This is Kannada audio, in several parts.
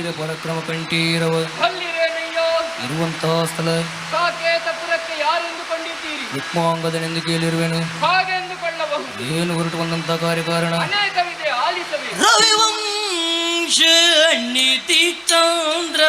ವೀರ ಪರಾಕ್ರಮ ಕಂಠೀರವ ಇರುವಂತಹ ಸ್ಥಳ ಸಾಕೇತಪುರಕ್ಕೆ ಯಾರೆಂದುಕೊಂಡಿದ್ದೀರಿ? ರುಕ್ಮಾಂಗದನೆಂದು ಕೇಳಿರುವೆನು. ಹಾಗೆಂದುಕೊಳ್ಳಬಹುದು. ಏನು ಹೊರಟು ಬಂದಂತಹ ಕಾರ್ಯಕಾರಣ? ಅನೇಕವಿದೆ, ಆಲಿಸಬೇಕು. ರವಿವಂಶ ನಿಧಿ ಚಂದ್ರ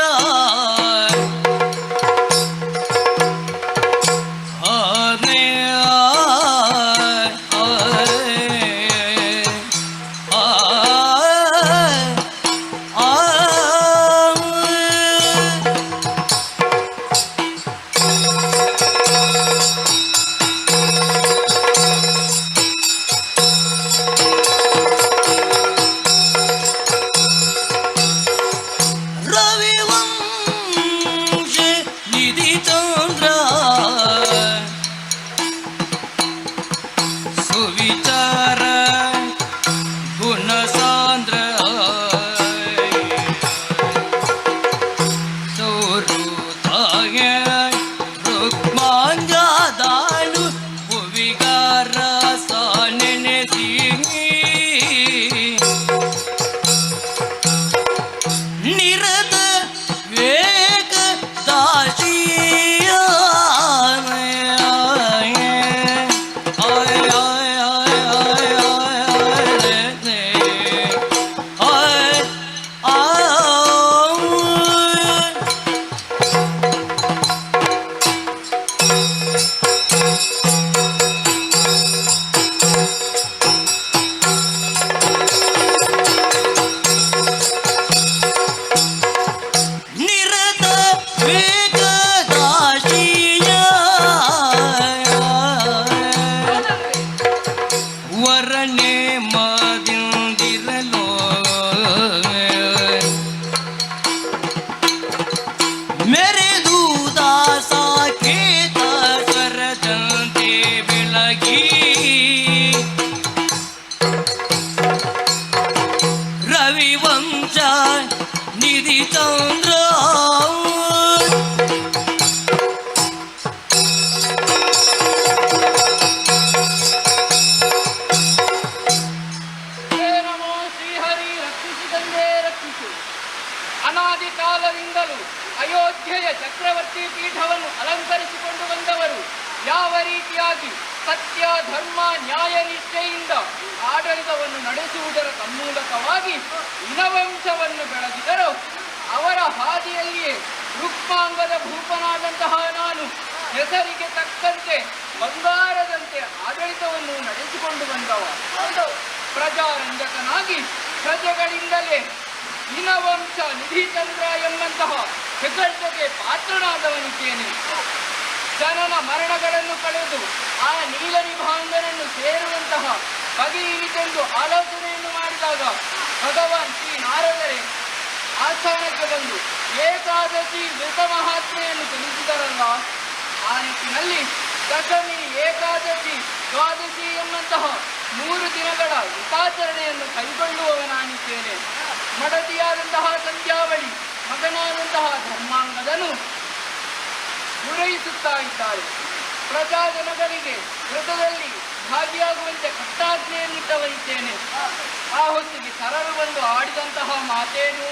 ಅನಾದಿ ಕಾಲದಿಂದಲೂ ಅಯೋಧ್ಯೆಯ ಚಕ್ರವರ್ತಿ ಪೀಠವನ್ನು ಅಲಂಕರಿಸಿಕೊಂಡು ಬಂದವರು ಯಾವ ರೀತಿಯಾಗಿ ಸತ್ಯ ಧರ್ಮ ನ್ಯಾಯ ನಿಷ್ಠೆಯಿಂದ ಆಡಳಿತವನ್ನು ನಡೆಸುವುದರ ತನ್ಮೂಲಕವಾಗಿ ಇನವಂಶವನ್ನು ಬೆಳೆಸಿದರು. ಅವರ ಹಾದಿಯಲ್ಲಿಯೇ ರುಕ್ಮಾಂಗದ ಭೂಪನಾದಂತಹ ನಾನು ಹೆಸರಿಗೆ ತಕ್ಕಂತೆ ಬಂಗಾರದಂತೆ ಆಡಳಿತವನ್ನು ನಡೆಸಿಕೊಂಡು ಬಂದವ. ಪ್ರಜಾರಂಜಕನಾಗಿ ಪ್ರಜೆಗಳಿಂದಲೇ ಇನವಂಶ ನಿಧಿಚಂದ್ರ ಎಂಬಂತಹ ಹೆಗ್ಗಳಿಕೆಗೆ ಪಾತ್ರನಾದವನಿದ್ದೇನೆ. ಜನನ ಮರಣಗಳನ್ನು ಕಳೆದು ಆ ನೀಲನಿಭಾಂಗನನ್ನು ಸೇರುವಂತಹ ಬಗೆಯಿತೆಂದು ಆಲೋಚನೆಯನ್ನು ಮಾಡಿದಾಗ ಭಗವಾನ್ ಶ್ರೀ ನಾರದರೇ ಆಸ್ಥಾನಕ್ಕೆ ಬಂದು ಏಕಾದಶಿ ವ್ರತ ಮಹಾತ್ಮೆಯನ್ನು ತಿಳಿಸಿದರಲ್ಲ. ಆ ನಿಟ್ಟಿನಲ್ಲಿ ದಶಮಿ, ಏಕಾದಶಿ, ದ್ವಾದಶಿ ಎಂಬಂತಹ 3 ದಿನಗಳ ವ್ರತಾಚರಣೆಯನ್ನು ಕೈಗೊಳ್ಳುವವನಾಗಿದ್ದೇನೆ. ಮಡದಿಯಾದಂತಹ ಸಂಧ್ಯಾವಳಿ ಮಗನಾದಂತಹ ಧರ್ಮಾಂಗದನು ಪೂರೈಸುತ್ತಾ ಇದ್ದಾರೆ. ಪ್ರಜಾಜನಗಳಿಗೆ ವ್ರತದಲ್ಲಿ ಭಾಗಿಯಾಗುವಂತೆ ಕಟ್ಟಾಜ್ಞೆಯನ್ನಿಟ್ಟವರಿದ್ದೇನೆ. ಆ ಹೊತ್ತಿಗೆ ಸರಳು ಬಂದು ಆಡಿದಂತಹ ಮಾತೇನು?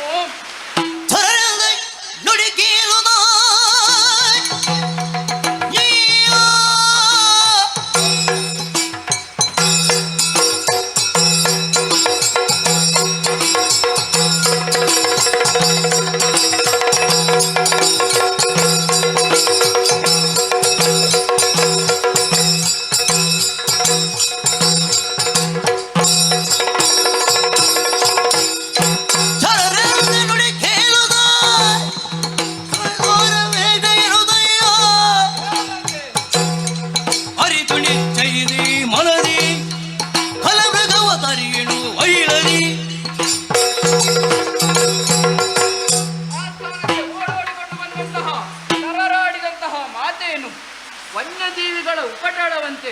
ವನ್ಯಜೀವಿಗಳ ಉಪಟಳವಂತೆ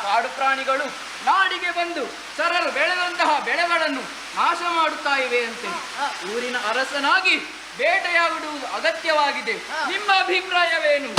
ಕಾಡು ಪ್ರಾಣಿಗಳು ನಾಡಿಗೆ ಬಂದು ಸರರು ಬೆಳೆದಂತಹ ಬೆಳೆಗಳನ್ನು ನಾಶ ಮಾಡುತ್ತಾ ಇವೆ ಅಂತೆ. ಊರಿನ ಅರಸನಾಗಿ ಬೇಟೆಯಾಡುವುದು ಅಗತ್ಯವಾಗಿದೆ. ನಿಮ್ಮ ಅಭಿಪ್ರಾಯವೇನು?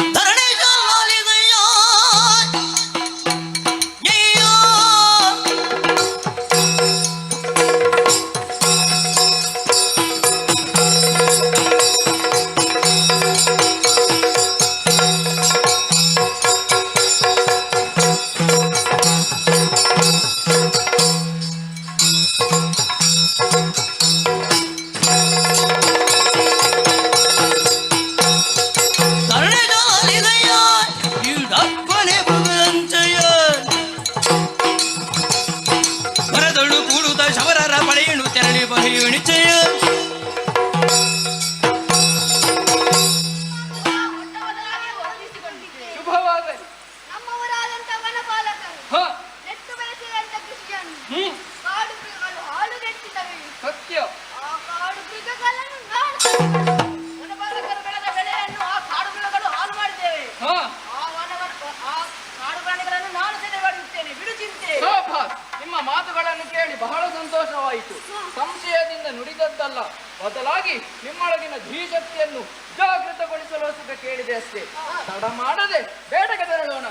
ಬದಲಾಗಿ ನಿಮ್ಮೊಳಗಿನ ಧೀಶಕ್ತಿಯನ್ನು ಜಾಗೃತಗೊಳಿಸಲು ಸುಖ ಕೇಳಿದೆ ಅಷ್ಟೇ. ತಡ ಮಾಡದೆ ಬೇಟೆಗೆ ತೆರಳೋಣ.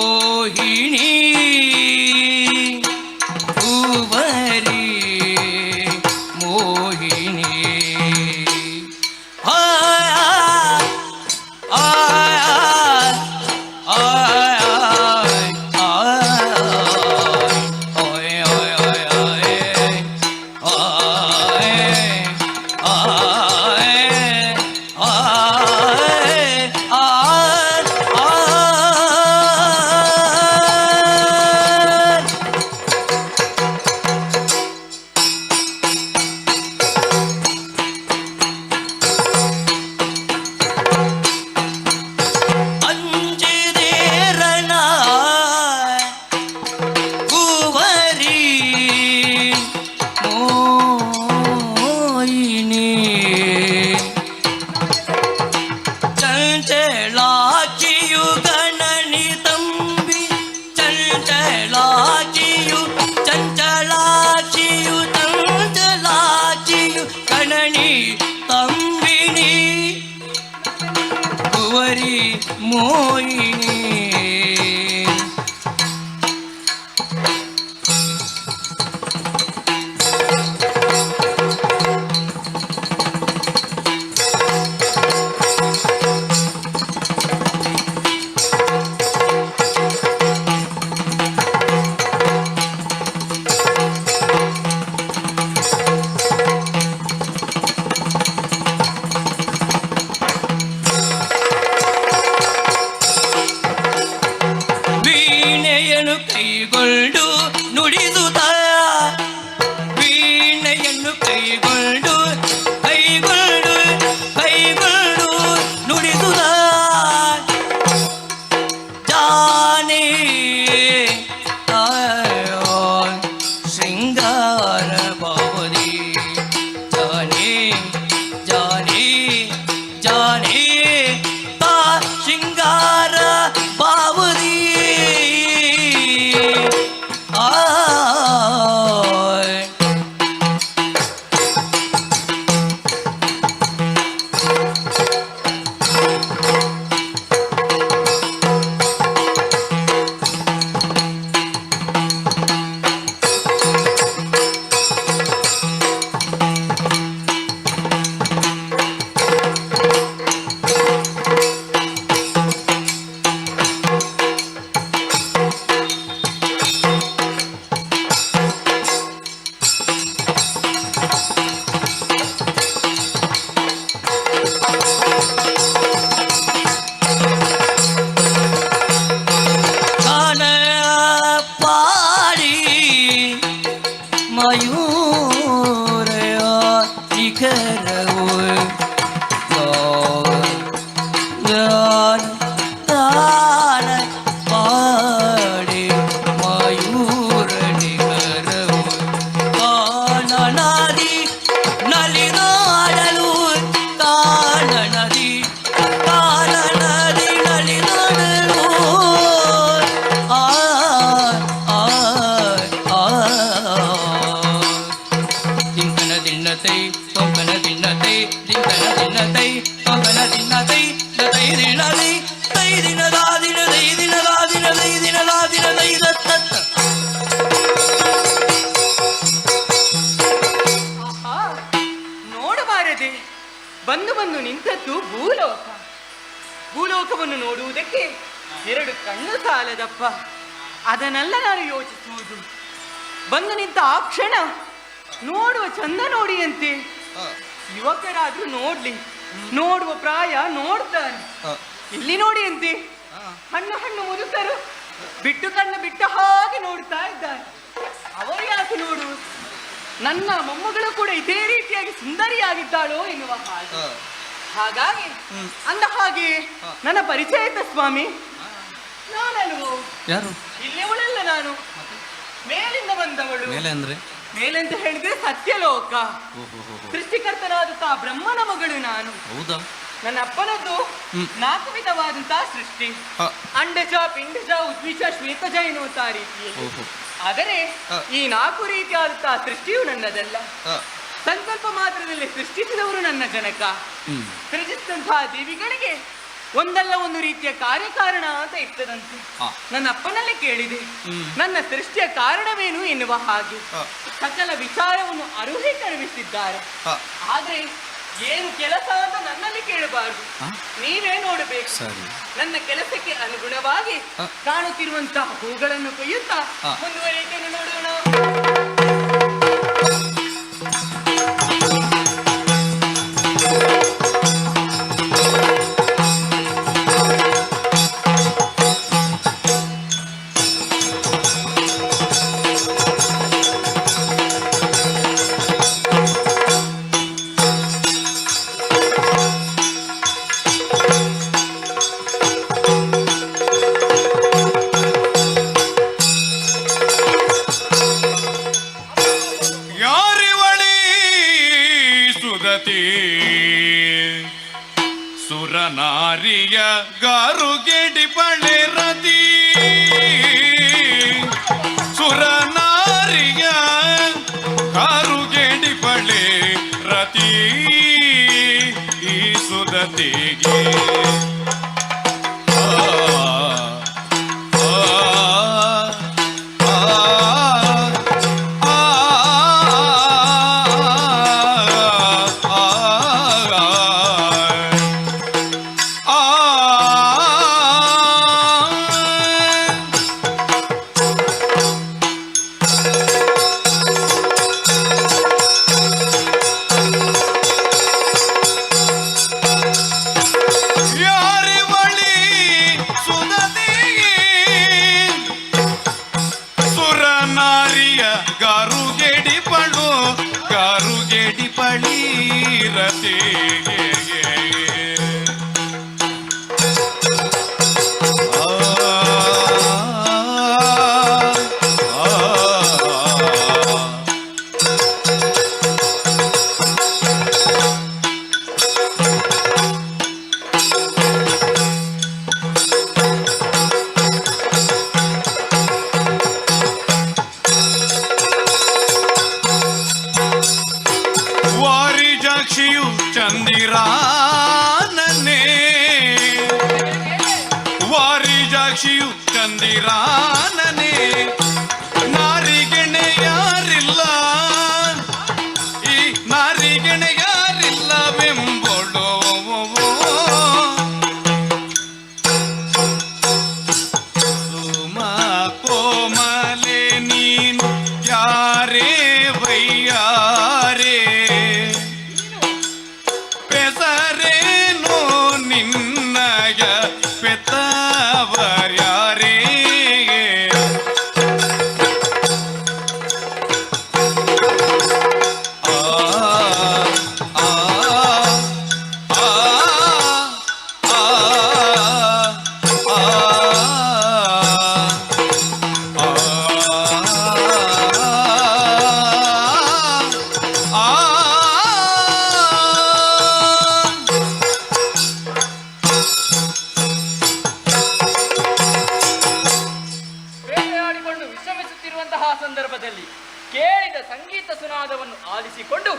ಮೋಹಿನಿ ಭುವರಿ ಮೋಹಿನಿ ಮೋಹಿನಿ ಕೈಗೊಂಡು ನುಡಿದುತ್ತ ವೀಣೆಯನ್ನು ಕೈಗೊಂಡು ಕೈಗೊಂಡು ಕೈಗೊಂಡು ನುಡಿದುತ್ತ ಜಾನೇ ಶೃಂಗಾರ ಬಾವದಿ ಜಾನೇ ಜಾನೇ ಜಾನೇ ತಾ ಶೃಂಗಾರ ಬಾವದಿ ಮಯೂರಯ ಶಿಖರವು ತಾನ ಪಾಡಿ ಮಯೂರ ನಿಖರವು ಕಾಣ ನದಿ ನಲಿದಾಡಲು ಕಾಣ ನದಿ ನಲಿದಾಡಲು ದಿನ್ನತೈ ತೊಂಕನ ದಿನ್ನತೈ ದಿಂಕನ ದಿನ್ನತೈ ತೊಂಕನ ದಿನ್ನತೈ ದತೈ ದಿನದೈ ತೈ ದಿನದಾ ದಿನದೈ ದಿನದಾ ದಿನದೈ ದಿನದಾ ದಿನದೈ ದತ್ತ ನೋಡಬಾರದೆ ಬಂದು ಬಂದು ನಿಂತದ್ದು ಭೂಲೋಕ. ಭೂಲೋಕವನ್ನು ನೋಡುವುದಕ್ಕೆ ಎರಡು ಕಣ್ಣು ಸಾಲದಪ್ಪ. ಅದನ್ನೆಲ್ಲ ನಾನು ಯೋಚಿಸುವುದು. ಬಂದು ನಿಂತ ಆ ಕ್ಷಣ ನೋಡುವ ಚಂದ ನೋಡಿಯಂತೆ. ಯುವಕರಾದ್ರೂ ನೋಡ್ಲಿ, ನೋಡುವ ಪ್ರಾಯ ನೋಡ್ತಾರೆ. ಇಲ್ಲಿ ನೋಡಿಯಂತೆ ಹಣ್ಣು ಹಣ್ಣು ಮುದುಕರು ಬಿಟ್ಟು ಕಣ್ಣು ಬಿಟ್ಟ ಹಾಗೆ ನೋಡ್ತಾ ಇದ್ದಾರೆ. ಅವರು ಯಾಕೆ ನೋಡು, ನನ್ನ ಮೊಮ್ಮಗಳು ಕೂಡ ಇದೇ ರೀತಿಯಾಗಿ ಸುಂದರಿಯಾಗಿದ್ದಾಳೋ ಎನ್ನುವ ಹಾಗೆ. ಹಾಗಾಗಿ ಅಂದ ಹಾಗೆ ನನ್ನ ಪರಿಚಯ ಸ್ವಾಮಿ. ನಾನಲ್ವೋ ಯಾರು? ಇಲ್ಲಿವಳಲ್ಲ ನಾನು, ಮೇಲಿಂದ ಬಂದವಳು. ಮೇಲೆ ಅಂದ್ರೆ ಮೇಲೆಂತ ಹೇಳಿದ್ರೆ ಸತ್ಯಲೋಕ. ಸೃಷ್ಟಿಕರ್ತನಾದಂತಹ ಬ್ರಹ್ಮನ ಮಗಳು ನಾನು. ಹೌದಾ? ನನ್ನ ಅಪ್ಪನದ್ದು 4 ವಿಧವಾದಂತಹ ಸೃಷ್ಟಿ. ಅಂಡಜ, ಪಿಂಡಜ, ಉದ್ವಿಜ, ಶ್ವೇತಜ ಎನ್ನುವಂತಹ ರೀತಿಯಲ್ಲಿ. ಆದರೆ ಈ 4 ರೀತಿಯಾದಂತಹ ಸೃಷ್ಟಿಯು ನನ್ನದಲ್ಲ. ಸಂಕಲ್ಪ ಮಾತ್ರದಲ್ಲಿ ಸೃಷ್ಟಿಸಿದವರು ನನ್ನ ಜನಕ. ಸೃಜಿಸಿದಂತಹ ದೇವಿಗಳಿಗೆ ಒಂದಲ್ಲ ಒಂದು ರೀತಿಯ ಕಾರ್ಯಕಾರಣ ಅಂತ ಇರ್ತದಂತೆ. ನನ್ನ ಅಪ್ಪನಲ್ಲಿ ಕೇಳಿದೆ, ನನ್ನ ಸೃಷ್ಟಿಯ ಕಾರಣವೇನು ಎನ್ನುವ ಹಾಗೆ ಸಕಲ ವಿಚಾರವನ್ನು ಅರುಹೀಕರಿಸಿದ್ದಾರೆ. ಆದ್ರೆ ಏನು ಕೆಲಸ ಅಂತ ನನ್ನಲ್ಲಿ ಕೇಳಬಾರದು, ನೀವೇ ನೋಡಬೇಕು. ನನ್ನ ಕೆಲಸಕ್ಕೆ ಅನುಗುಣವಾಗಿ ಕಾಣುತ್ತಿರುವಂತಹ ಹೂಗಳನ್ನು ಕೊಯ್ಯುತ್ತಾ ಮುಂದುವರಿಯುತ್ತೇನೆ, ನೋಡೋಣ. ಸುರನಾರಿಯ ಗಾರುಗೆಡಿ ಪಳೆ ರತಿ, ಸುರನಾರಿಯ ಗಾರುಗೆಡಿ ಪಳೆ ರತಿ, ಈ ಸುದತಿಗೆ ಚಂದಿರಾನನೆ, ವಾರಿಜಾಕ್ಷಿಯು ಚಂದಿರಾನನೆ, ನಾರಿಗೆಣೆ ಯಾರಿಲ್ಲ, ಈ ನಾರಿಗೆಣೆ ಯಾರಿಲ್ಲವೆಂಬೊಳು, ಸುಮ ಕೋಮಲೆ ನೀನು ಯಾರೇ ವಯ್ಯಾರೇ, ಪೆಸರೇನು ನಿನ್ನಯ ಪೆತ್ತವರ್ಯಾರೇ, ಸಂದರ್ಭದಲ್ಲಿ ಕೇಳಿದ ಸಂಗೀತ ಸುನಾದವನ್ನು ಆಲಿಸಿಕೊಂಡು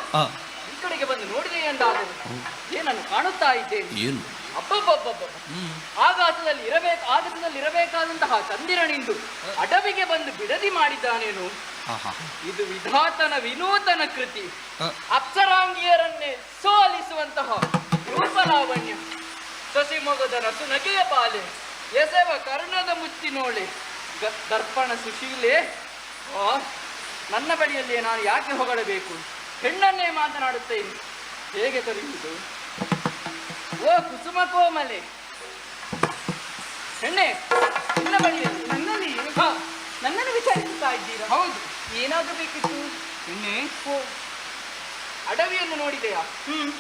ಈ ಕಡೆಗೆ ಬಂದು ನೋಡಿದೆ ಎಂದಾದರೂ ಏನನ್ನು ಕಾಣುತ್ತಾ ಇದ್ದೇನೆ. ಅಬ್ಬಬ್ಬಬ್ಬಬ್ಬ, ಆಕಾಶದಲ್ಲಿ ಇರಬೇಕಾದಂತಹ ಚಂದಿರನಿಂದು ಅಡವಿಗೆ ಬಂದು ಬಿಡದಿ ಮಾಡಿದ್ದಾನೇನು. ಇದು ವಿಧಾತನ ವಿನೂತನ ಕೃತಿ. ಅಪ್ಸರಾಂಗಿಯರನ್ನೇ ಸೋಲಿಸುವಂತಹ ರೂಪಲಾವಣ್ಯ, ಶಶಿಮೊಗದ ನಸು ನಗೆಯ ಪಾಲೆ, ಎಸೆವ ಕರ್ಣದ ಮುತ್ತಿನೋಳೆ, ದರ್ಪಣ ಸುಶೀಲೆ. ನನ್ನ ಬಳಿಯಲ್ಲಿಯೇ ನಾನು ಯಾಕೆ ಹೊಗಳಬೇಕು? ಹೆಣ್ಣನ್ನೇ ಮಾತನಾಡುತ್ತೇನೆ, ಹೇಗೆ ಕರೆಯುವುದು? ಓ ಕುಸುಮ ಕೋಮಲೆ ಹೆಣ್ಣೆ, ನನ್ನ ಬಳಿಯಲ್ಲಿ ನನ್ನನ್ನು ವಿಚಾರಿಸುತ್ತಾ ಇದ್ದೀರಾ? ಹೌದು, ಏನಾದರೂ ಬೇಕಿತ್ತು ಹೆಣ್ಣೆ? ಅಡವಿಯನ್ನು ನೋಡಿದೆಯಾ?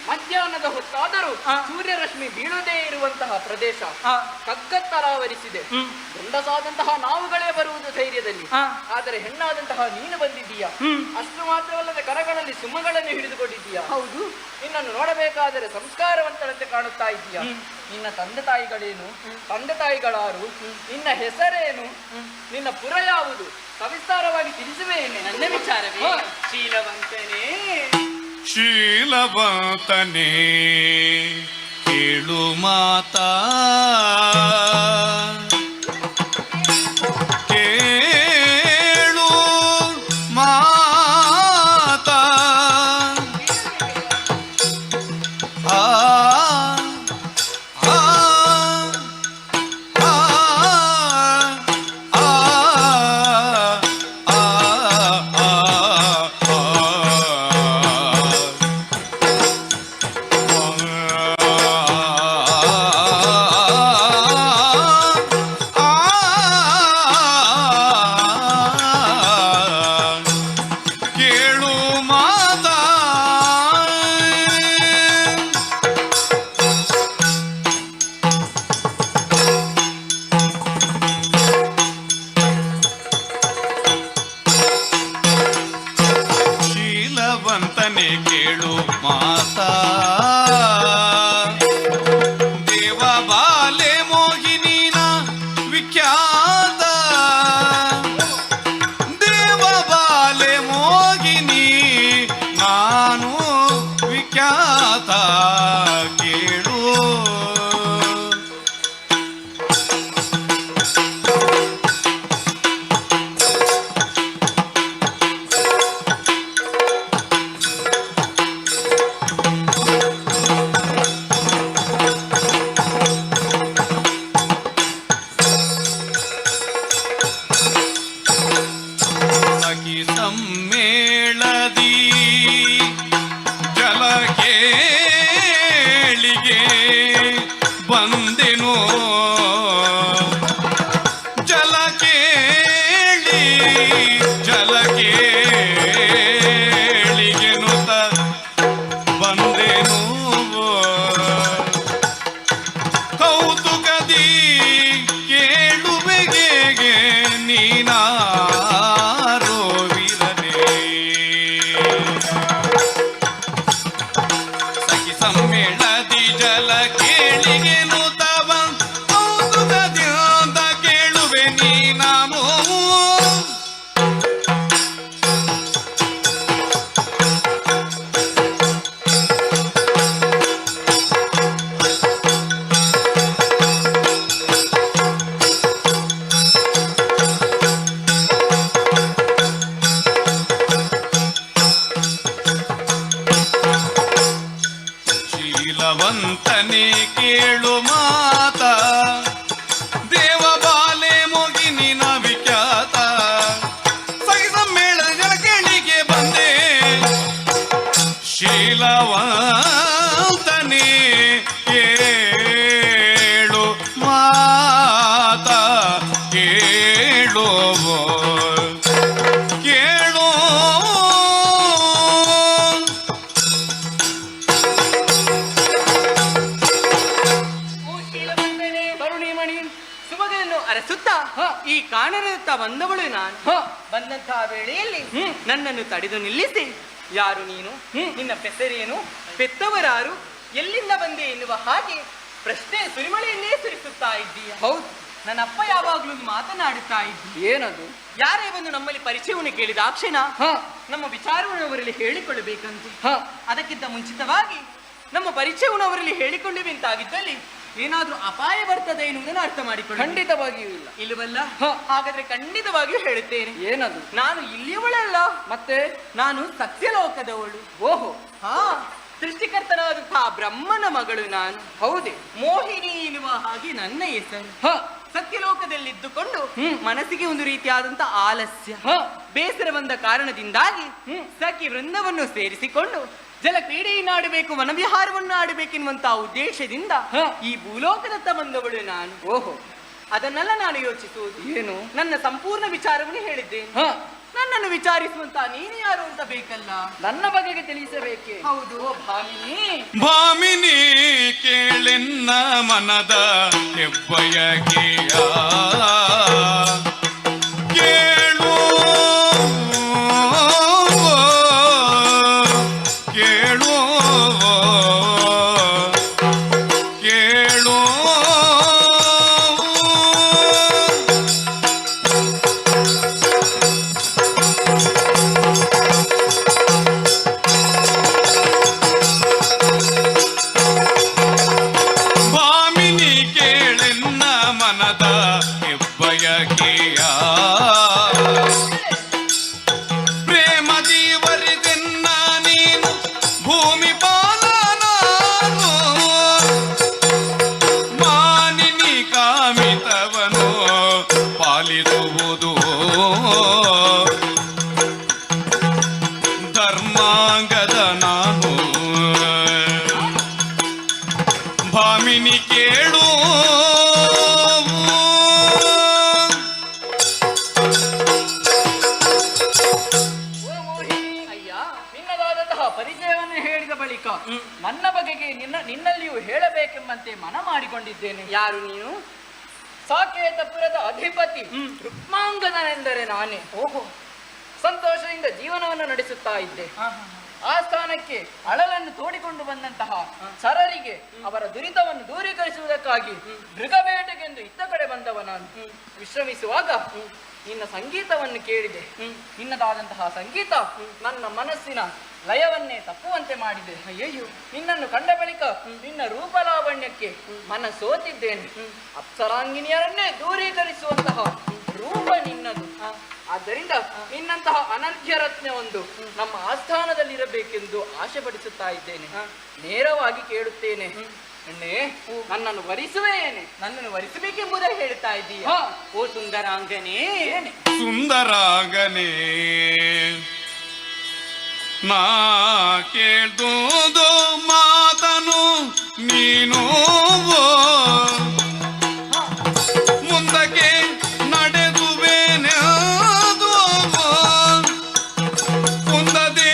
ಮಧ್ಯಾಹ್ನದ ಹೊತ್ತಾದರೂ ಸೂರ್ಯರಶ್ಮಿ ಬೀಳದೇ ಇರುವಂತಹ ಪ್ರದೇಶ ಕಗ್ಗತ್ತರಾವರಿಸಿದೆ. ಗಂಡಸಾದಂತಹ ನಾವುಗಳೇ ಬರುವುದು ಧೈರ್ಯದಲ್ಲಿ, ಆದರೆ ಹೆಣ್ಣಾದಂತಹ ನೀನು ಬಂದಿದ್ದೀಯಾ. ಅಷ್ಟು ಮಾತ್ರವಲ್ಲದೆ ಕರಗಳಲ್ಲಿ ಸುಮ್ಮಗಳನ್ನು ಹಿಡಿದುಕೊಂಡಿದ್ದೀಯಾ. ಹೌದು, ನಿನ್ನನ್ನು ನೋಡಬೇಕಾದರೆ ಸಂಸ್ಕಾರವಂತರಂತೆ ಕಾಣುತ್ತಾ ಇದ್ದೀಯಾ. ನಿನ್ನ ತಂದೆ ತಾಯಿಗಳೇನು, ತಂದೆ ತಾಯಿಗಳಾರು, ನಿನ್ನ ಹೆಸರೇನು, ನಿನ್ನ ಪುರ ಯಾವುದು, ಸವಿಸ್ತಾರವಾಗಿ ತಿಳಿಸುವೇನೆ. ನನ್ನ ವಿಚಾರವೇ ಶೀಲವಂತನೇ, ಶೀಲವಂತನೇ ಕೇಳು ಮಾತಾ ಕೇಳು ಮಾತಾ ಆ ಆ ಆ ಆ ಕೇಳು ಮಾತಾ ಶೀಲವಂತನೆ ಕೇಳು ಮಾತಾ ದೇವ ಬಾಲೆ ಮೋಹಿನೀನ ವಿಖ್ಯಾತ ದೇವ ಬಾಲೆ ಮೋಹಿನಿ ನಾನು ವಿಖ್ಯಾತ ಕೇಳು ಸಖಿ ಸಮ್ಮೇಳದಿ ಜಲಕೇಳಿಗೆ ಬಂದೆನು ಜಲಕೇಳಿ ಜಲಕೇಳಿಗೆ ನುತ ಬಂದೆನು ಕೌತುಕದಿ ಕೇಳುವೆಗೆ ನೀನಾರೋ ವೀರನೇ ಸಖಿ ಸಮ್ಮೇಳದಿ ಜಲ ಕೇಳಿಗೆ ನೂತವ ಕೌತುಕದಿ ಅಂತ ಕೇಳುವೆ ನೀನಾನು ಶೀಲವಂತನೇ ಕೇಳು ಮಾತಾ ದೇವ ಬಾಲೆ ಮೊಗಿನಿನ ವಿಖ್ಯಾತ ಸಖಿ ಸಮ್ಮೇಳ ಜಲಕೇಳಿಗೆ ಬಂದೆ ಶೀಲವಂತನೇ ಕೇಳು ಮಾತಾ ಕೇಳು ಕೇಳು ತರುಣಿಮಣಿ ಸುಮಗಳನ್ನು ಅರಸುತ್ತಾ ಈ ಕಾಣರತ್ತ ಬಂದವಳು ನಾನು ಬಂದಂತಹ ವೇಳೆಯಲ್ಲಿ ನನ್ನನ್ನು ತಡೆದು ನಿಲ್ಲಿಸಿ ಯಾರು ನೀನು ನಿನ್ನ ಹೆಸರೇನು ಪೆತ್ತವರಾರು ಎಲ್ಲಿಂದ ಬಂದೆ ಎನ್ನುವ ಹಾಗೆ ಪ್ರಶ್ನೆ ಸುರಿಮಳೆಯನ್ನೇ ಸುರಿಸುತ್ತಾ ಇದ್ದೀಯ. ಹೌದು, ನನ್ನ ಅಪ್ಪ ಯಾವಾಗ್ಲೂ ಮಾತನಾಡುತ್ತಾ ಇದ್ದಿ. ಏನದು? ಯಾರೇ ಬಂದು ನಮ್ಮಲ್ಲಿ ಪರಿಚಯವನ್ನು ಕೇಳಿದ ಆ ಕ್ಷಣ ನಮ್ಮ ವಿಚಾರವನ್ನು ಅವರಲ್ಲಿ ಹೇಳಿಕೊಳ್ಳಬೇಕಂತೆ. ಅದಕ್ಕಿಂತ ಮುಂಚಿತವಾಗಿ ನಮ್ಮ ಪರಿಚಯವನ್ನು ಅವರಲ್ಲಿ ಹೇಳಿಕೊಳ್ಳುವೆ ಅಂತಾಗಿದ್ದಲ್ಲಿ ಏನಾದ್ರೂ ಅಪಾಯ ಬರ್ತದೆ ಎನ್ನುವುದನ್ನು ಅರ್ಥ ಮಾಡಿಕೊಳ್ಳಿ. ಖಂಡಿತವಾಗಿಯೂ ಇಲ್ಲ. ಇಲ್ಲವಲ್ಲ? ಹಾಗಾದ್ರೆ ಖಂಡಿತವಾಗಿಯೂ ಹೇಳುತ್ತೇನೆ. ಏನದು? ನಾನು ಇಲ್ಲಿಯವಳಲ್ಲ, ಮತ್ತೆ ನಾನು ಸತ್ಯಲೋಕದವಳು. ಓಹೋ, ಸೃಷ್ಟಿಕರ್ತನಾದಂತಹ ಬ್ರಹ್ಮನ ಮಗಳು ನಾನು. ಹೌದೇ? ಮೋಹಿನಿ ಎನ್ನುವ ಹಾಗೆ ನನ್ನ ಹೆಸರು. ಸತ್ಯಲೋಕದಲ್ಲಿದ್ದುಕೊಂಡು ಮನಸ್ಸಿಗೆ ಒಂದು ರೀತಿಯಾದಂತ ಆಲಸ್ಯ, ಬೇಸರ ಬಂದ ಕಾರಣದಿಂದಾಗಿ ಸಖಿ ವೃಂದವನ್ನು ಸೇರಿಸಿಕೊಂಡು ಜಲ ಕ್ರೀಡೆಯನ್ನು ಆಡಬೇಕು, ವನವಿಹಾರವನ್ನು ಆಡಬೇಕೆನ್ನುವಂತಹ ಉದ್ದೇಶದಿಂದ ಈ ಭೂಲೋಕದತ್ತ ಬಂದವಳು ನಾನು. ಓಹೋ, ಅದನ್ನೆಲ್ಲ ನಾನು ಯೋಚಿಸುವುದು. ಏನು? ನನ್ನ ಸಂಪೂರ್ಣ ವಿಚಾರವನ್ನು ಹೇಳಿದ್ದೇನೆ. ನನ್ನನ್ನು ವಿಚಾರಿಸುವಂತ ನೀನು ಯಾರು ಅಂತ ಬೇಕಲ್ಲ. ನನ್ನ ಬಗೆಗೆ ತಿಳಿಸಬೇಕೆ? ಹೌದು ಭಾಮಿನಿ. ಭಾಮಿನಿ ಕೇಳೆನ್ನ ಮನದ ಹೆಬ್ಬಯಗೆಯ ಕೇಳು ಕೇಳು ಕೇಳು ಪರಿಚಯವನ್ನು ಹೇಳಿದ ಬಳಿಕ ನನ್ನ ಬಗೆಗೆ ನಿನ್ನಲ್ಲಿಯೂ ಹೇಳಬೇಕೆಂಬಂತೆ ಮನ ಮಾಡಿಕೊಂಡಿದ್ದೇನೆ. ಯಾರು ನೀನು? ಸಾಕೇತಪುರದ ಅಧಿಪತಿ ರುಕ್ಮಾಂಗದನೆಂದರೆ ನಾನೇ. ಓಹೋ, ಸಂತೋಷದಿಂದ ಜೀವನವನ್ನು ನಡೆಸುತ್ತಾ ಇದ್ದೆ. ಆ ಸ್ಥಾನಕ್ಕೆ ಅಳಲನ್ನು ತೋಡಿಕೊಂಡು ಬಂದಂತಹ ಸರರಿಗೆ ಅವರ ದುರಿತವನ್ನು ದೂರೀಕರಿಸುವುದಕ್ಕಾಗಿ ಮೃಗಬೇಟೆಗೆಂದು ಇತ್ತ ಕಡೆ ಬಂದವ ನಾನು. ವಿಶ್ರಮಿಸುವಾಗ ನಿನ್ನ ಸಂಗೀತವನ್ನು ಕೇಳಿದೆ. ನಿನ್ನದಾದಂತಹ ಸಂಗೀತ ನನ್ನ ಮನಸ್ಸಿನ ಲಯವನ್ನೇ ತಪ್ಪುವಂತೆ ಮಾಡಿದೆ. ಅಯ್ಯಯ್ಯೋ, ನಿನ್ನನ್ನು ಕಂಡ ಬಳಿಕ ನಿನ್ನ ರೂಪಲಾವಣ್ಯಕ್ಕೆ ಮನ ಸೋತಿದ್ದೇನೆ. ಅಪ್ಸರಾಂಗಿನಿಯರನ್ನೇ ದೂರೀಕರಿಸುವಂತಹ ರೂಪ ನಿನ್ನದು. ಆದ್ದರಿಂದ ನಿನ್ನಂತಹ ಅನರ್ಘ್ಯ ರತ್ನ ಒಂದು ನಮ್ಮ ಆಸ್ಥಾನದಲ್ಲಿರಬೇಕೆಂದು ಆಶೆ ಪಡಿಸುತ್ತಾ ಇದ್ದೇನೆ. ನೇರವಾಗಿ ಕೇಳುತ್ತೇನೆ, ಅಣ್ಣೆ, ನನ್ನನ್ನು ವರಿಸುವೇನೆ? ನನ್ನನ್ನು ವರಿಸಬೇಕೆಂಬುದೇ ಹೇಳ್ತಾ ಇದ್ದೀಯ? ಓ ಸುಂದರಾಂಗನೇ, ಸುಂದರಾಂಗನೇ, ನಾ ಕೇಳ್ದುದು ಮಾತನು ನೀನು ಮುಂದಕ್ಕೆ ನಡೆದುವೇನೆಂದು ಕುಂದದೆ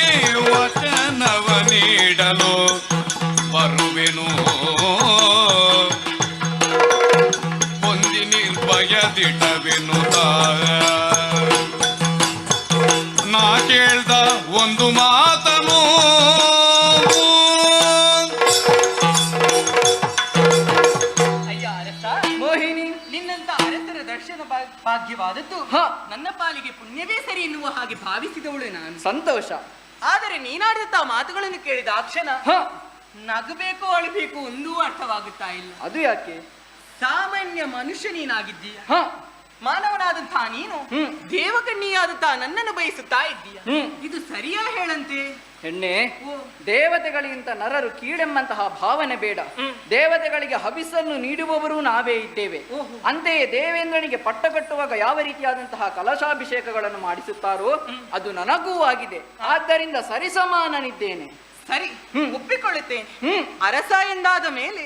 ವಚನವ ನೀಡಲು ಬರುವೆನು. ಹೊಂದಿ ನಿರ್ಭಯದಿಟವೆನು ನಾ ಕೇಳ್ದ ಒಂದು ಮಾತನು. ಅಯ್ಯ ಅರಸ, ಮೋಹಿನಿ, ನಿನ್ನಂತ ಅರಸರ ದರ್ಶನ ಭಾಗ್ಯವಾದದ್ದು ನನ್ನ ಪಾಲಿಗೆ ಪುಣ್ಯವೇ ಸರಿ ಎನ್ನುವ ಹಾಗೆ ಭಾವಿಸಿದವಳು ನಾನು. ಸಂತೋಷ. ಆದರೆ ನೀನಾಡಿದಂತಹ ಮಾತುಗಳನ್ನು ಕೇಳಿದ ಆ ಕ್ಷಣ ನಗಬೇಕು ಅಳಬೇಕು ಒಂದೂ ಅರ್ಥವಾಗುತ್ತಾ ಇಲ್ಲ. ಅದು ಯಾಕೆ? ಸಾಮಾನ್ಯ ಮನುಷ್ಯ ನೀನಾಗಿದ್ದೀಯ. ಮಾನವನಾದಂತಹ ನೀನು ದೇವಕನ್ನಿಯಾದಂತಹ ನನ್ನನ್ನು ಬಯಸುತ್ತಾ ಇದ್ದೀಯ. ಇದು ಸರಿಯಾ ಹೇಳಂತೆ? ಹೆಣ್ಣೆ, ದೇವತೆಗಳಿಗಿಂತ ನರರು ಕೀಳೆಂಬಂತಹ ಭಾವನೆ ಬೇಡ. ದೇವತೆಗಳಿಗೆ ಹವಿಸ್ಸನ್ನು ನೀಡುವವರು ನಾವೇ ಇದ್ದೇವೆ. ಅಂತೆಯೇ ದೇವೇಂದ್ರನಿಗೆ ಪಟ್ಟ ಕಟ್ಟುವಾಗ ಯಾವ ರೀತಿಯಾದಂತಹ ಕಲಶಾಭಿಷೇಕಗಳನ್ನು ಮಾಡಿಸುತ್ತಾರೋ ಅದು ನನಗೂ ಆಗಿದೆ. ಆದ್ದರಿಂದ ಸರಿಸಮಾನನಿದ್ದೇನೆ. ಸರಿ, ಒಪ್ಪಿಕೊಳ್ಳುತ್ತೇನೆ. ಅರಸ ಎಂದಾದ ಮೇಲೆ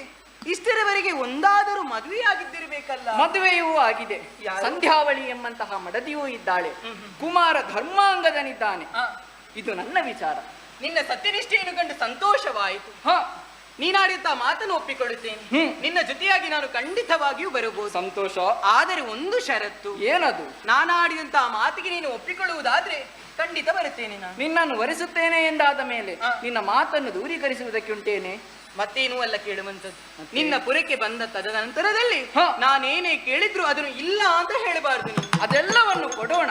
ಇಷ್ಟರವರೆಗೆ ಒಂದಾದರೂ ಮದುವೆಯಾಗಿದ್ದಿರಬೇಕಲ್ಲ? ಮದುವೆಯೂ ಆಗಿದೆ. ಸಂಧ್ಯಾವಳಿ ಎಂಬಂತಹ ಮಡದಿಯೂ ಇದ್ದಾಳೆ. ಕುಮಾರ ಧರ್ಮಾಂಗದನಿದ್ದಾನೆ. ಇದು ನನ್ನ ವಿಚಾರ. ನಿನ್ನ ಸತ್ಯನಿಷ್ಠೆಯನ್ನು ಕಂಡು ಸಂತೋಷವಾಯಿತು. ನೀನಾಡಿದಂತಹ ಮಾತನ್ನು ಒಪ್ಪಿಕೊಳ್ಳುತ್ತೇನೆ. ನಿನ್ನ ಜೊತೆಯಾಗಿ ನಾನು ಖಂಡಿತವಾಗಿಯೂ ಬರಬಹುದು. ಸಂತೋಷ. ಆದರೆ ಒಂದು ಷರತ್ತು. ಏನದು? ನಾನಾಡಿದಂತಹ ಮಾತಿಗೆ ನೀನು ಒಪ್ಪಿಕೊಳ್ಳುವುದಾದ್ರೆ ಖಂಡಿತ ಬರುತ್ತೇನೆ. ನಾನು ನಿನ್ನನ್ನು ವರಿಸುತ್ತೇನೆ ಎಂದಾದ ಮೇಲೆ ನಿನ್ನ ಮಾತನ್ನು ದೂರೀಕರಿಸುವುದಕ್ಕೆ ಉಂಟೇನೆ? ಮತ್ತೇನೂ ಅಲ್ಲ ಕೇಳುವಂಥದ್ದು. ನಿನ್ನ ಪುರಕ್ಕೆ ಬಂದ ತದನಂತರದಲ್ಲಿ ನಾನೇನೇ ಕೇಳಿದ್ರು ಅದನ್ನು ಇಲ್ಲ ಅಂತ ಹೇಳಬಾರ್ದು. ಅದೆಲ್ಲವನ್ನು ಕೊಡೋಣ.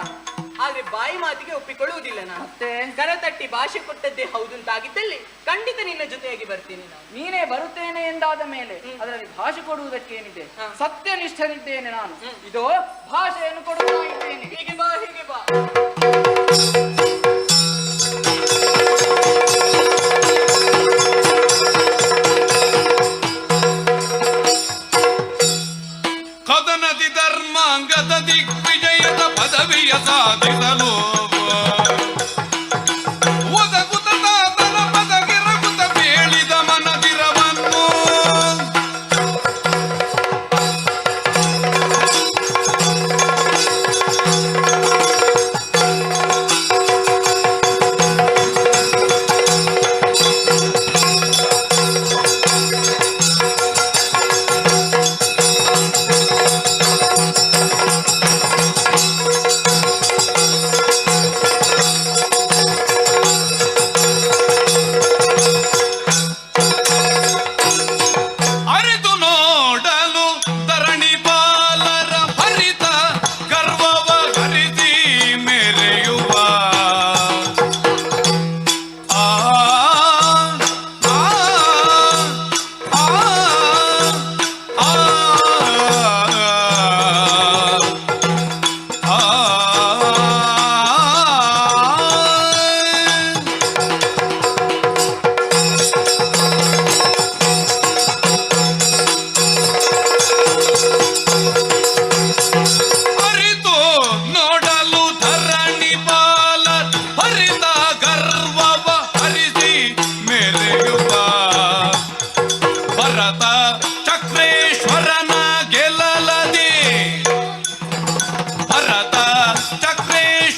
ಆದ್ರೆ ಬಾಯಿ ಮಾತಿಗೆ ಒಪ್ಪಿಕೊಳ್ಳುವುದಿಲ್ಲ ನಾನು. ಮತ್ತೆ ಕರತಟ್ಟಿ ಭಾಷೆ ಕೊಟ್ಟದ್ದೇ ಹೌದಂತಾಗಿದ್ದಲ್ಲಿ ಖಂಡಿತ ನಿನ್ನ ಜೊತೆಯಾಗಿ ಬರ್ತೀನಿ ನಾನು. ನೀನೇ ಬರುತ್ತೇನೆ ಎಂದಾದ ಮೇಲೆ ಅದರಲ್ಲಿ ಭಾಷೆ ಕೊಡುವುದಕ್ಕೇನಿದೆ? ಸತ್ಯನಿಷ್ಠನಿದ್ದೇನೆ ನಾನು. ಇದೋ ಭಾಷೆಯನ್ನು ಕೊಡುತ್ತಾ ಇದ್ದೇನೆ. ಹೀಗೆ ಬಾ, ಹೀಗೆ ಬಾ. ಕದನದಿ ಧರ್ಮಾಂಗದ ದಿಗ್ವಿಜಯದ ಪದವಿಯ ಸಾಧಿಸಲು ಒದಗುತ್ತ ತಾತನ ಪದಗಿರಗುತ್ತ ಬೇಳಿದ ಮನದಿರವನ್ನು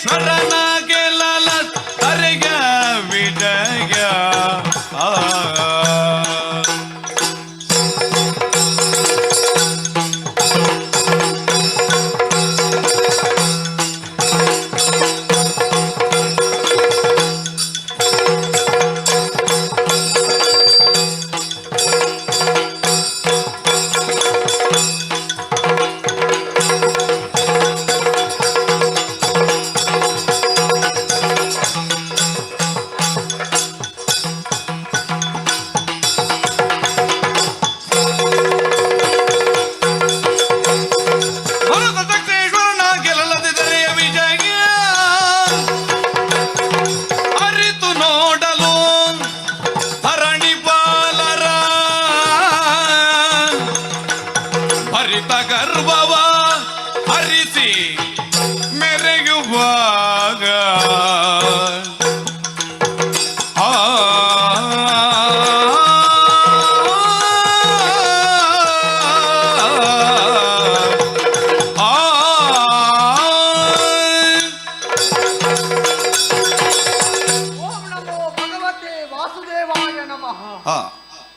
ಶರಣ ಗೆಲ್ಲಲ ತರೆಗ ವಿಜಯ ಮೆರೆಯುವಾಗ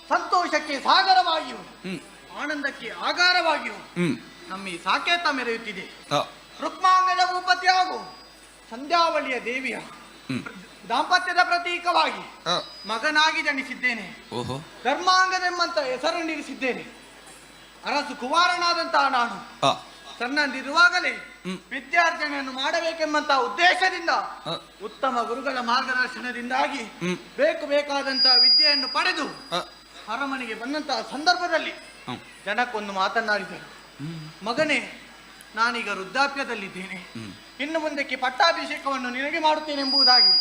ಸಂತೋಷಕ್ಕೆ ಸಾಗರವಾಗಿಯೂ ಆನಂದಕ್ಕೆ ಆಗಾರವಾಗಿಯೂ ನಮ್ಮ ಈ ಸಾಕೇತ ಮೆರೆಯುತ್ತಿದೆ. ರುಕ್ಮಾಂಗದ ಭೂಪತಿ ಹಾಗೂ ಸಂಧ್ಯಾವಳಿಯ ದೇವಿಯ ದಾಂಪತ್ಯದ ಪ್ರತೀಕವಾಗಿ ಮಗನಾಗಿ ಜನಿಸಿದ್ದೇನೆ. ಧರ್ಮಾಂಗದೆಂಬಂತ ಹೆಸರನ್ನಿರಿಸಿದ್ದೇನೆ. ಅರಸು ಕುಮಾರನಾದಂತಹ ನಾನು ಸಣ್ಣಂದಿರುವಾಗಲೇ ವಿದ್ಯಾರ್ಜನೆಯನ್ನು ಮಾಡಬೇಕೆಂಬಂತಹ ಉದ್ದೇಶದಿಂದ ಉತ್ತಮ ಗುರುಗಳ ಮಾರ್ಗದರ್ಶನದಿಂದಾಗಿ ಬೇಕಾದಂತಹ ವಿದ್ಯೆಯನ್ನು ಪಡೆದು ಅರಮನೆಗೆ ಬಂದಂತಹ ಸಂದರ್ಭದಲ್ಲಿ ಜನಕ್ಕೊಂದು ಮಾತನಾಡಿದರು. ಮಗನೇ, ನಾನೀಗ ವೃದ್ಧಾಪ್ಯದಲ್ಲಿದ್ದೇನೆ, ಇನ್ನು ಮುಂದಕ್ಕೆ ಪಟ್ಟಾಭಿಷೇಕವನ್ನು ನಿನಗೆ ಮಾಡುತ್ತೇನೆ ಎಂಬುದಾಗಿ.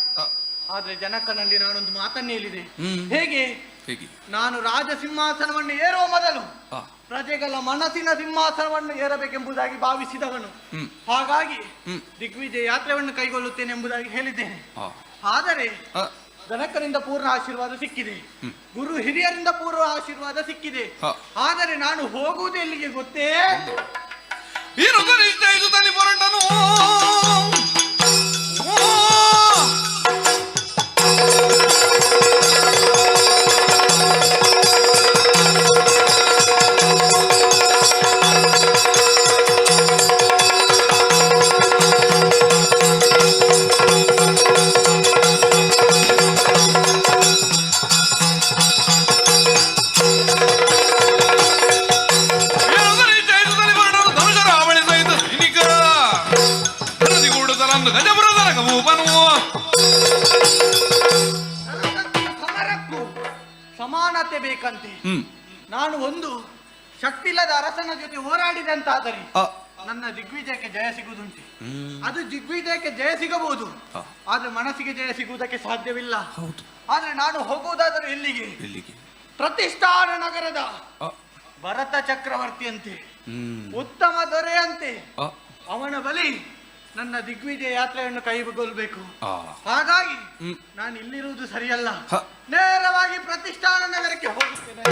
ಆದ್ರೆ ಜನಕನಲ್ಲಿ ನಾನೊಂದು ಮಾತನ್ನೇ ಹೇಳಿದೆ. ಹೇಗೆ? ನಾನು ರಾಜ ಸಿಂಹಾಸನವನ್ನು ಏರುವ ಮೊದಲು ಪ್ರಜೆಗಳ ಮನಸ್ಸಿನ ಸಿಂಹಾಸನವನ್ನು ಏರಬೇಕೆಂಬುದಾಗಿ ಭಾವಿಸಿದವನು. ಹಾಗಾಗಿ ದಿಗ್ವಿಜಯ ಯಾತ್ರೆಯನ್ನು ಕೈಗೊಳ್ಳುತ್ತೇನೆ ಎಂಬುದಾಗಿ ಹೇಳಿದ್ದೇನೆ. ಆದರೆ ಜನಕರಿಂದ ಪೂರ್ಣ ಆಶೀರ್ವಾದ ಸಿಕ್ಕಿದೆ, ಗುರು ಹಿರಿಯರಿಂದ ಪೂರ್ವ ಆಶೀರ್ವಾದ ಸಿಕ್ಕಿದೆ. ಆದರೆ ನಾನು ಹೋಗುವುದು ಎಲ್ಲಿಗೆ ಗೊತ್ತೇ? ಸಮಾನತೆ ಬೇಕಂತೆ. ನಾನು ಒಂದು ಶಕ್ತಿಲ್ಲದ ಅರಸನ ಜೊತೆ ಹೋರಾಡಿದಂತಾದರೆ ನನ್ನ ದಿಗ್ವಿಜಯಕ್ಕೆ ಜಯ ಸಿಗುವುದುಂಟೆ. ಅದು ದಿಗ್ವಿಜಯಕ್ಕೆ ಜಯ ಸಿಗಬಹುದು, ಆದ್ರೆ ಮನಸ್ಸಿಗೆ ಜಯ ಸಿಗುವುದಕ್ಕೆ ಸಾಧ್ಯವಿಲ್ಲ. ಆದ್ರೆ ನಾನು ಹೋಗುವುದಾದರೆ ಎಲ್ಲಿಗೆ? ಪ್ರತಿಷ್ಠಾನ ನಗರದ ಭರತ ಚಕ್ರವರ್ತಿಯಂತೆ, ಉತ್ತಮ ದೊರೆಯಂತೆ ಅವನ ಬಳಿ ನನ್ನ ದಿಗ್ವಿಜಯ ಯಾತ್ರೆಯನ್ನು ಕೈಗೊಳ್ಳಬೇಕು. ಹಾಗಾಗಿ ನಾನು ಇಲ್ಲಿರುವುದು ಸರಿಯಲ್ಲ, ನೇರವಾಗಿ ಪ್ರತಿಷ್ಠಾನ ನಗರಕ್ಕೆ ಹೋಗುತ್ತೇನೆ.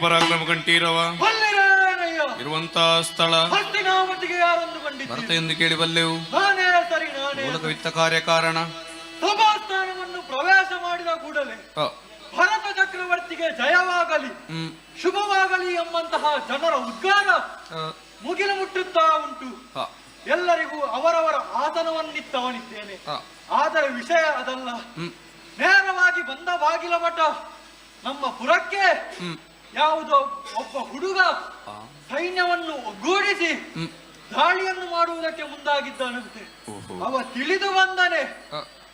ಪರಾಕ್ರಮ ಕಂಠೀರವ ಇರುವಂತ ಸ್ಥಳ ಭರತ ಎಂದು ಕೇಳಿ ಬಲ್ಲೆವು. ಮೂಲಕವಿತ್ತ ಕಾರ್ಯ ಕಾರಣ ಸಭಾಸ್ಥಾನವನ್ನು ಪ್ರವೇಶ ಮಾಡಿದ ಕೂಡಲೇ ಭರತ ಚಕ್ರವರ್ತಿಗೆ ಜಯವಾಗಲಿ, ಶುಭವಾಗಲಿ ಎಂಬಂತಹ ಜನರ ಉದ್ಗಾರ ಮುಗಿಲು ಮುಟ್ಟುತ್ತಾ ಉಂಟು. ಎಲ್ಲರಿಗೂ ಅವರವರ ಆಸನವನ್ನಿತ್ತವನಿದ್ದೇನೆ. ಆದರೆ ವಿಷಯ ಅದಲ್ಲ. ನೇರವಾಗಿ ಬಂದ ಬಾಗಿಲ ಮಠ ನಮ್ಮ ಪುರಕ್ಕೆ ಯಾವುದೋ ಒಬ್ಬ ಹುಡುಗ ಸೈನ್ಯವನ್ನು ಒಗ್ಗೂಡಿಸಿ ದಾಳಿಯನ್ನು ಮಾಡುವುದಕ್ಕೆ ಮುಂದಾಗಿದ್ದಾನಂತೆ. ಅವ ತಿಳಿದು ಬಂದನೆ,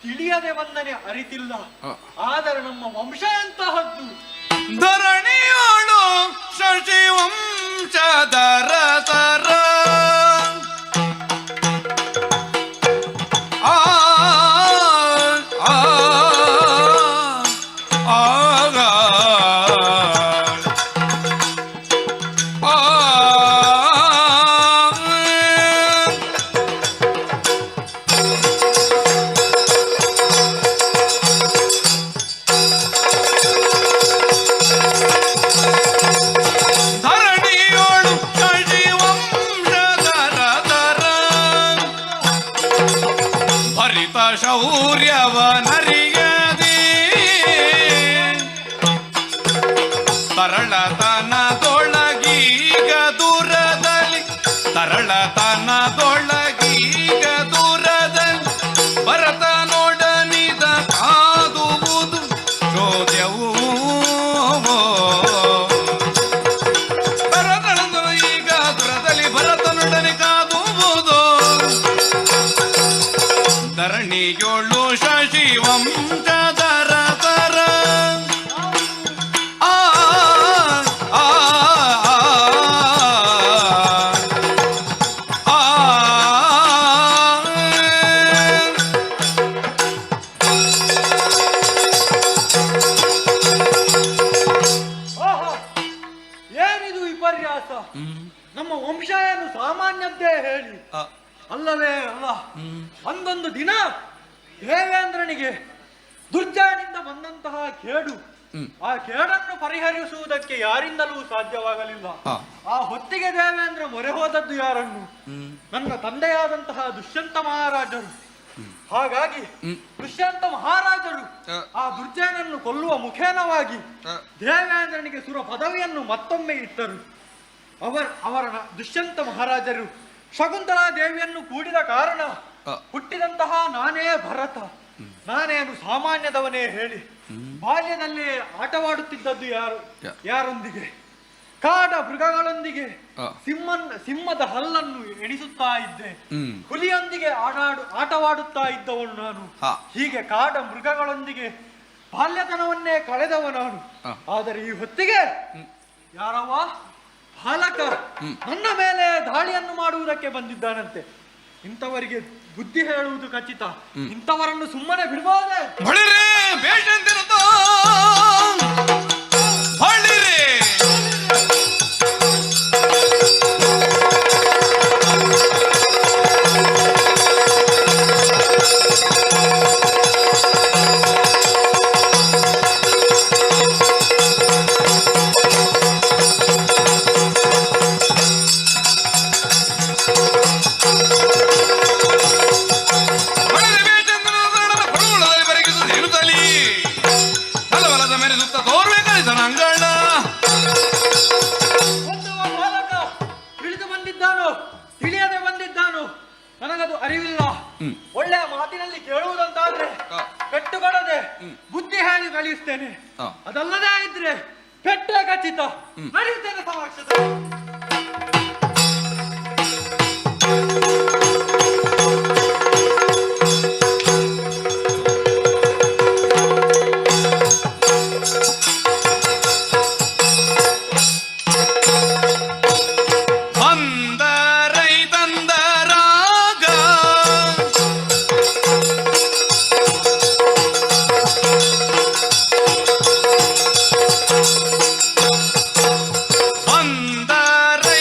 ತಿಳಿಯದೆ ಬಂದನೆ ಅರಿತಿಲ್ಲ. ಆದರೆ ನಮ್ಮ ವಂಶ ಎಂತಹದ್ದು. ಧರಣಿಯೋಳು ಶಶಿ ವಂಶಧರ ತರ ಧರಣಿಯೋಳು ಶಶಿವಂಶಧರ ಧರ ಭರಿತ ಶೌರ್ಯವನರಿಯದೆ ತರಳತನದೊಳಗೀಗ ದೂರದಲ್ಲಿ ತರಳತನದೊಳಗೀಗ ದೂರದಲ್ಲಿ ಭರತನೊಡನಿದ ಕಾದುವುದು ಚೋದ್ಯವು ಭರತನದು ಈಗ ದೂರದಲ್ಲಿ ಭರತನೊಡನೆ ಕಾದುವುದು ಧರಣಿಯೋಳು ಶಶಿವಂಶಧರ ಧರ ಆ ಆ ಆ ಆಹಾ, ಏನಿದು ವಿಪರ್ಯಾಸ. ನಮ್ಮ ವಂಶ ಏನು ಸಾಮಾನ್ಯದ್ದೇ ಹೇಳಿ ಅಲ್ಲವೇ ಅಲ್ಲ. ಒಂದೊಂದು ದಿನ ದೇವೇಂದ್ರನಿಗೆ ದುರ್ಜಯನಿಂದ ಬಂದಂತಹ ಕೇಡು, ಆ ಕೇಡನ್ನು ಪರಿಹರಿಸುವುದಕ್ಕೆ ಯಾರಿಂದಲೂ ಸಾಧ್ಯವಾಗಲಿಲ್ಲ. ಆ ಹೊತ್ತಿಗೆ ದೇವೇಂದ್ರ ಮೊರೆ ಹೋದದ್ದು ಯಾರನ್ನು? ನನ್ನ ತಂದೆಯಾದಂತಹ ದುಷ್ಯಂತ ಮಹಾರಾಜರು. ಹಾಗಾಗಿ ದುಷ್ಯಂತ ಮಹಾರಾಜರು ಆ ದುರ್ಜಯನನ್ನು ಕೊಲ್ಲುವ ಮುಖೇನವಾಗಿ ದೇವೇಂದ್ರನಿಗೆ ಸುರ ಪದವಿಯನ್ನು ಮತ್ತೊಮ್ಮೆ ಇಟ್ಟರು. ಅವರ ದುಷ್ಯಂತ ಮಹಾರಾಜರು ಶಕುಂತಲಾ ದೇವಿಯನ್ನು ಕೂಡಿದ ಕಾರಣ ಹುಟ್ಟಿದಂತಹ ನಾನೇ ಭರತ. ನಾನೇನು ಸಾಮಾನ್ಯದವನೇ ಹೇಳಿ ಬಾಲ್ಯದಲ್ಲೇ ಆಟವಾಡುತ್ತಿದ್ದದ್ದು ಯಾರೊಂದಿಗೆ? ಕಾಡ ಮೃಗಗಳೊಂದಿಗೆ. ಸಿಂಹದ ಹಲ್ಲನ್ನು ಎಣಿಸುತ್ತಾ ಇದ್ದೆ. ಹುಲಿಯೊಂದಿಗೆ ಆಟವಾಡುತ್ತಾ ಇದ್ದವನು ನಾನು. ಹೀಗೆ ಕಾಡ ಮೃಗಗಳೊಂದಿಗೆ ಬಾಲ್ಯತನವನ್ನೇ ಕಳೆದವ ನಾನು. ಆದರೆ ಈ ಹೊತ್ತಿಗೆ ಯಾರವ ಬಾಲಕ ನನ್ನ ಮೇಲೆ ದಾಳಿಯನ್ನು ಮಾಡುವುದಕ್ಕೆ ಬಂದಿದ್ದಾನಂತೆ. ಇಂಥವರಿಗೆ ಬುದ್ಧಿ ಹೇಳುವುದು ಖಚಿತ. ಇಂಥವರನ್ನು ಸುಮ್ಮನೆ ಬಿಡಬಹುದೇ? ತಿಳಿಯದೆ ಬಂದಿದ್ದಾನು, ನನಗದು ಅರಿವಿಲ್ಲ. ಒಳ್ಳೆಯ ಮಾತಿನಲ್ಲಿ ಕೇಳುವುದಂತಾದ್ರೆ ಪೆಟ್ಟುಕೊಡದೆ ಬುದ್ಧಿ ಹೇಳಿ ಕಳಿಸ್ತೇನೆ. ಅದಲ್ಲದೆ ಇದ್ರೆ ಪೆಟ್ಟೆ ಖಚಿತ. ನಡೆಯುತ್ತೇನೆ ಸಮಕ್ಷದಲ್ಲಿ. ಬಂದರೈ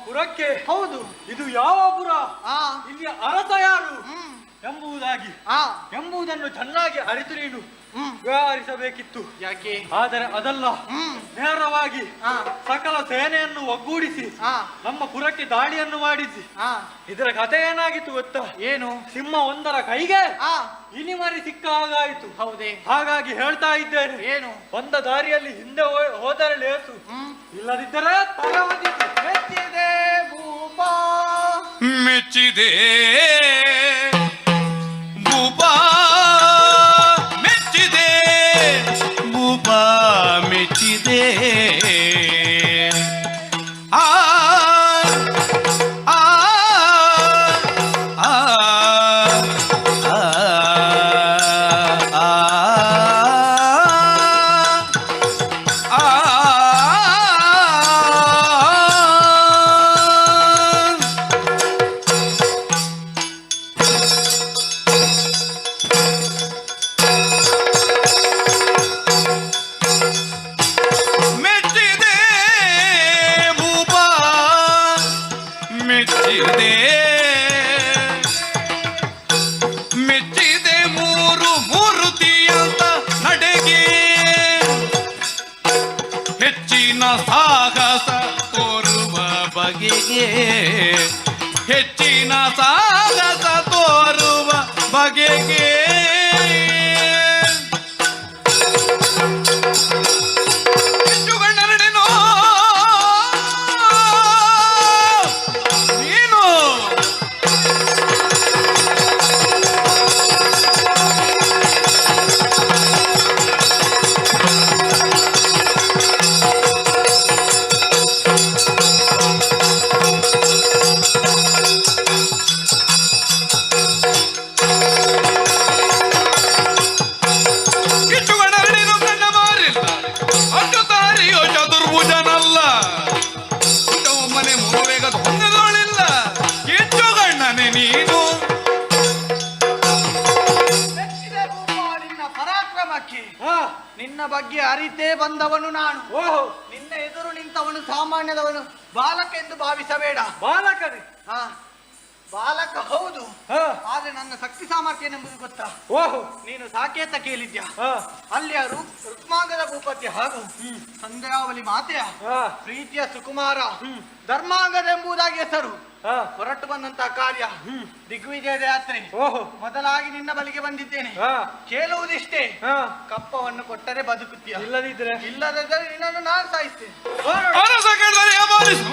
ಪುರಕ್ಕೆ ಹೌದು. ಇದು ಯಾವ ಪುರ, ಆ ಇಲ್ಲಿ ಅರಸ ಯಾರು ಎಂಬುದನ್ನು ಚೆನ್ನಾಗಿ ಅರಿತು ನೀನು ವ್ಯವಹರಿಸಬೇಕಿತ್ತು. ಯಾಕೆ? ಆದರೆ ಅದಲ್ಲ, ನೇರವಾಗಿ ಸಕಲ ಸೇನೆಯನ್ನು ಒಗ್ಗೂಡಿಸಿ ನಮ್ಮ ಪುರಕ್ಕೆ ದಾಳಿಯನ್ನು ಮಾಡಿಸಿ. ಇದರ ಕಥೆ ಏನಾಗಿತ್ತು ಗೊತ್ತಾ? ಏನು? ಸಿಂಹ ಒಂದರ ಕೈಗೆ ಇನಿಮರಿ ಸಿಕ್ಕ ಹಾಗಾಯಿತು. ಹೌದೇ? ಹಾಗಾಗಿ ಹೇಳ್ತಾ ಇದ್ದೇನೆ, ಏನು? ಬಂದ ದಾರಿಯಲ್ಲಿ ಹಿಂದೆ ಹೋದರೆ ಲೇಸು, ಇಲ್ಲದಿದ್ದರೆ ತಲೆ ಹೊಂದಿತು. ಮೆಚ್ಚಿದೆ ಭೂಪ, ಮೆಚ್ಚಿದೆ ಭೂಪ, ಮೆಚ್ಚಿದೆ ಭೂಪ, ಮೆಚ್ಚಿದೆ. ಆ ಆ ಆ ಮೆಚ್ಚಿದೆ ಭೂಪ, ಮೆಚ್ಚಿದೆ, ಮೆಚ್ಚಿದೆ ಮೂರು ಮೂರುತಿಯಂತ ನಡೆಗೆ, ಹೆಚ್ಚಿನ ಸಾಹಸ ತೋರುವ ಬಗೆಗೆ, ಹೆಚ್ಚಿನ ಸಾಹಸ ತೋರುವ ಬಗೆಗೆ. ಹೆಚ್ಚು ಗಂಡರಡೆನೋ ನೀನು, ಕಿಚ್ಚುಗಡರಡೆನೋ ಕಣ್ಣ ಮಾರಿಲ್ಲ, ಅಚ್ಚುತಾರಿಯೋ ಚತುರ್ಭುಜನಲ್ಲ, ಒಮ್ಮನೆ ಮೂರು ವೇಗದ ಹೊಂದದೋಳಿಲ್ಲ, ಕಿಚ್ಚುಗಣ್ಣನೆ ನೀನು. ಮೆಚ್ಚಿದೆ ಭೂಪ ನಿನ್ನ ಪರಾಕ್ರಮಕ್ಕೆ. ನಿನ್ನ ಬಗ್ಗೆ ಅರಿತೇ ಬಂದವನು ನಾನು. ನಿನ್ನ ಎದುರು ನಿಂತವನು ಸಾಮಾನ್ಯದವನು ಬಾಲಕ ಎಂದು ಭಾವಿಸಬೇಡ. ಬಾಲಕನೇ? ಬಾಲಕ ಹೌದು, ಆದ್ರೆ ನನ್ನ ಶಕ್ತಿ ಸಾಮರ್ಥ್ಯ ಏನೆಂಬುದು ಗೊತ್ತಾ? ನೀನು ಸಾಕೇತ ಕೇಳಿದ್ಯಾ? ಅಲ್ಲಿಯ ರುಕ್ಮಾಂಗದ ಭೂಪತಿ ಹಾಗೂ ಸಂಧ್ಯಾವಳಿ ಮಾತೆಯ ಪ್ರೀತಿಯ ಸುಕುಮಾರ ಧರ್ಮಾಂಗದೆಂಬುದಾಗಿ ಹೆಸರು. ಹೊರಟು ಬಂದಂತಹ ಕಾರ್ಯ ದಿಗ್ವಿಜಯದ ಯಾತ್ರೆ. ಮೊದಲಾಗಿ ನಿನ್ನ ಬಳಿಗೆ ಬಂದಿದ್ದೇನೆ. ಕೇಳುವುದಿಷ್ಟೇ, ಕಪ್ಪವನ್ನು ಕೊಟ್ಟರೆ ಬದುಕುತ್ತೀಯ, ಇಲ್ಲದಿದ್ದರೆ ನಿನ್ನನ್ನು ನಾನು ಸಾಯಿಸ್ತೇನೆ. ಅರಸ ಕೇಳಿದರೆ ಅಮಾನಿಸು.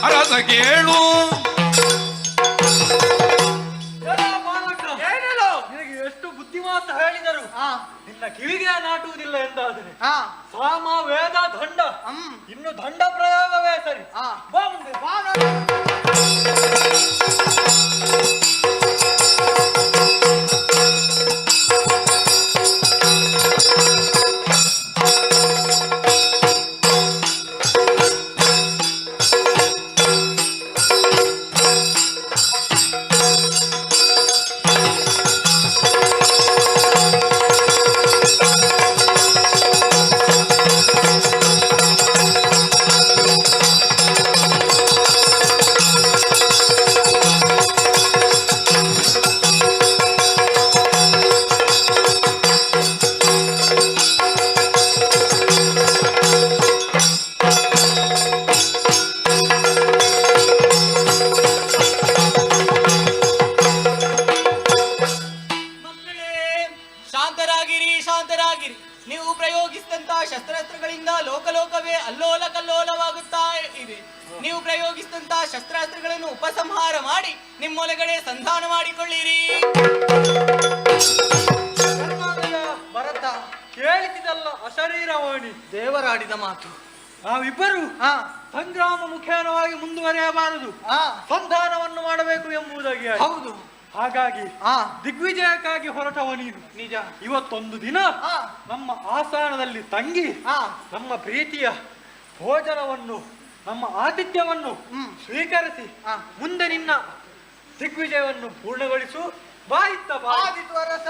ಅರಸ ಕೇಳು, ನಿನಗೆ ಎಷ್ಟು ಬುದ್ಧಿಮಾತು ಹೇಳಿದರು ನಿನ್ನ ಕಿವಿಗೆ ನಾಟುವುದಿಲ್ಲ ಎಂದಾದರೆ ಸಾಮ ವೇದ ದಂಡ, ಇನ್ನು ದಂಡ ಪ್ರಯೋಗವೇ ಸರಿ. ಬಾ ಮುಂದೆ, ಬಾ ನೀವು ಪ್ರಯೋಗಿಸಿದಂತಹ ಶಸ್ತ್ರಾಸ್ತ್ರಗಳಿಂದ ಲೋಕಲೋಕವೇ ಅಲ್ಲೋಲ ಕಲ್ಲೋಲವಾಗುತ್ತಾ ಇದೆ. ನೀವು ಪ್ರಯೋಗಿಸಿದಂತಹ ಶಸ್ತ್ರಾಸ್ತ್ರಗಳನ್ನು ಉಪಸಂಹಾರ ಮಾಡಿ ನಿಮ್ಮೊಳಗಡೆ ಸಂಧಾನ ಮಾಡಿಕೊಳ್ಳಿರಿ. ಭರತ ಕೇಳಿಸಿದಲ್ಲ ಅಶರೀರವಾಣಿ, ದೇವರಾಡಿದ ಮಾತು. ನಾವಿಬ್ಬರು ಸಂಗ್ರಾಮ ಮುಖೇನವಾಗಿ ಮುಂದುವರಿಯಬಾರದು, ಸಂಧಾನವನ್ನು ಮಾಡಬೇಕು ಎಂಬುದಾಗಿ. ಹೌದು. ಹಾಗಾಗಿ ದಿಗ್ವಿಜಯಕ್ಕಾಗಿ ಹೊರಟವ ನೀನು. ನಿಜ. ಇವತ್ತೊಂದು ದಿನ ನಮ್ಮ ಆಸ್ಥಾನದಲ್ಲಿ ತಂಗಿ ನಮ್ಮ ಪ್ರೀತಿಯ ಭೋಜನವನ್ನು, ನಮ್ಮ ಆತಿಥ್ಯವನ್ನು ಸ್ವೀಕರಿಸಿ ಮುಂದೆ ನಿನ್ನ ದಿಗ್ವಿಜಯವನ್ನು ಪೂರ್ಣಗೊಳಿಸು. ಬಾಯಿತ್ತ ಆದಿತ್ಯ ವರಸ.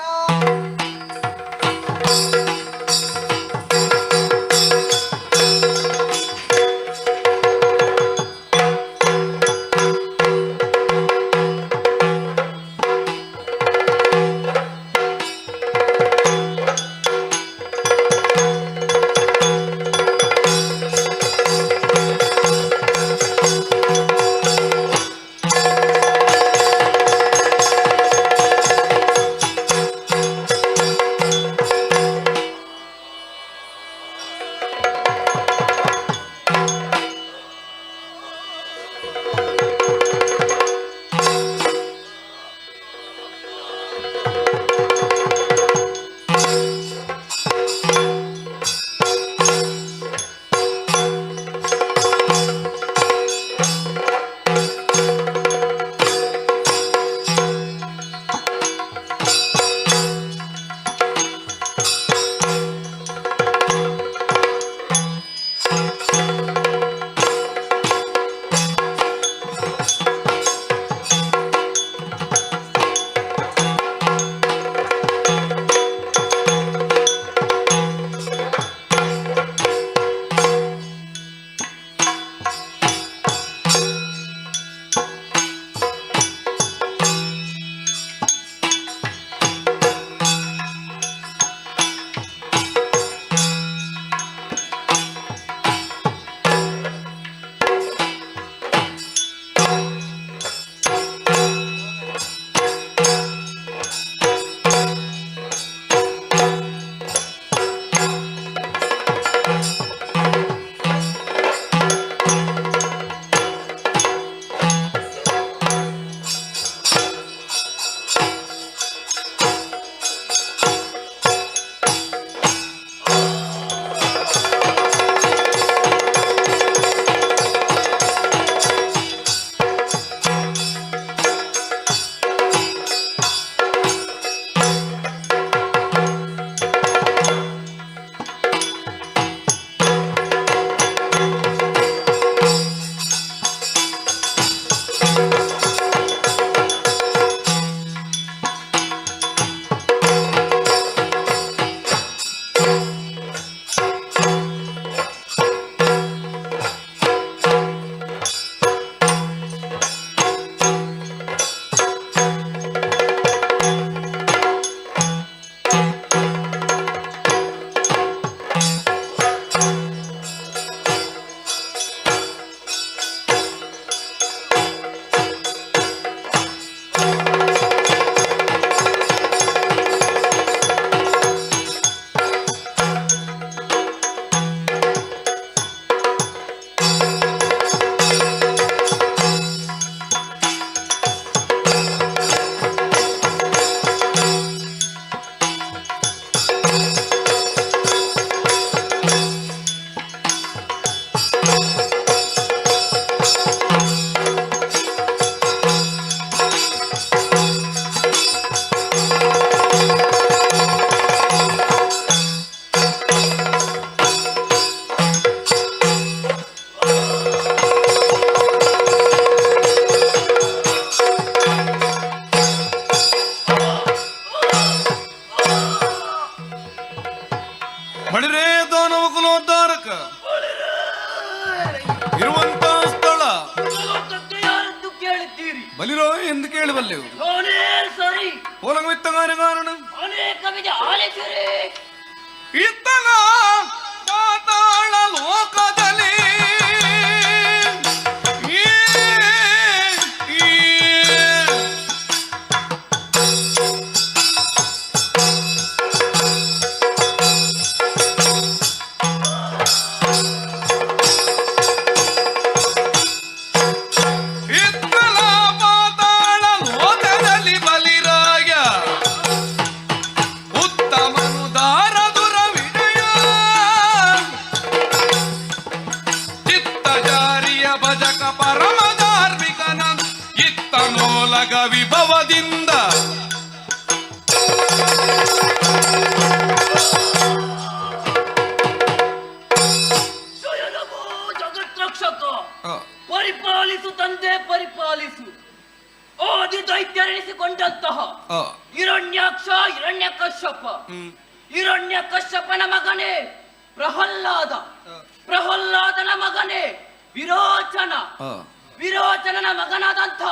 ಬಲಿರೋ ಎಂದು ಕೇಳಬಲ್ಲೆವು. ಸರಿ ಓಲಂಗವಿತ್ತಗಾರ ಕಾರಣ ಅನೇಕ ವಿಧ ಆಲಿಸಿರಿ. ಇತ್ತಲ ಪಾತಾಳ ಲೋಕದಲ್ಲಿ ನನ್ನನ್ನೇ ಪರಿಪಾಲಿಸು. ಆದಿ ದೈತ್ಯರೆನಿಸಿಕೊಂಡಂತಹ ಹಿರಣ್ಯಾಕ್ಷ ಹಿರಣ್ಯಕಶ್ಯಪ, ಹಿರಣ್ಯಕಶ್ಯಪನ ಮಗನೇ ಪ್ರಹ್ಲಾದ, ಪ್ರಹ್ಲಾದನ ಮಗನೇ ವಿರೋಚನ, ವಿರೋಚನನ ಮಗನಾದಂಥ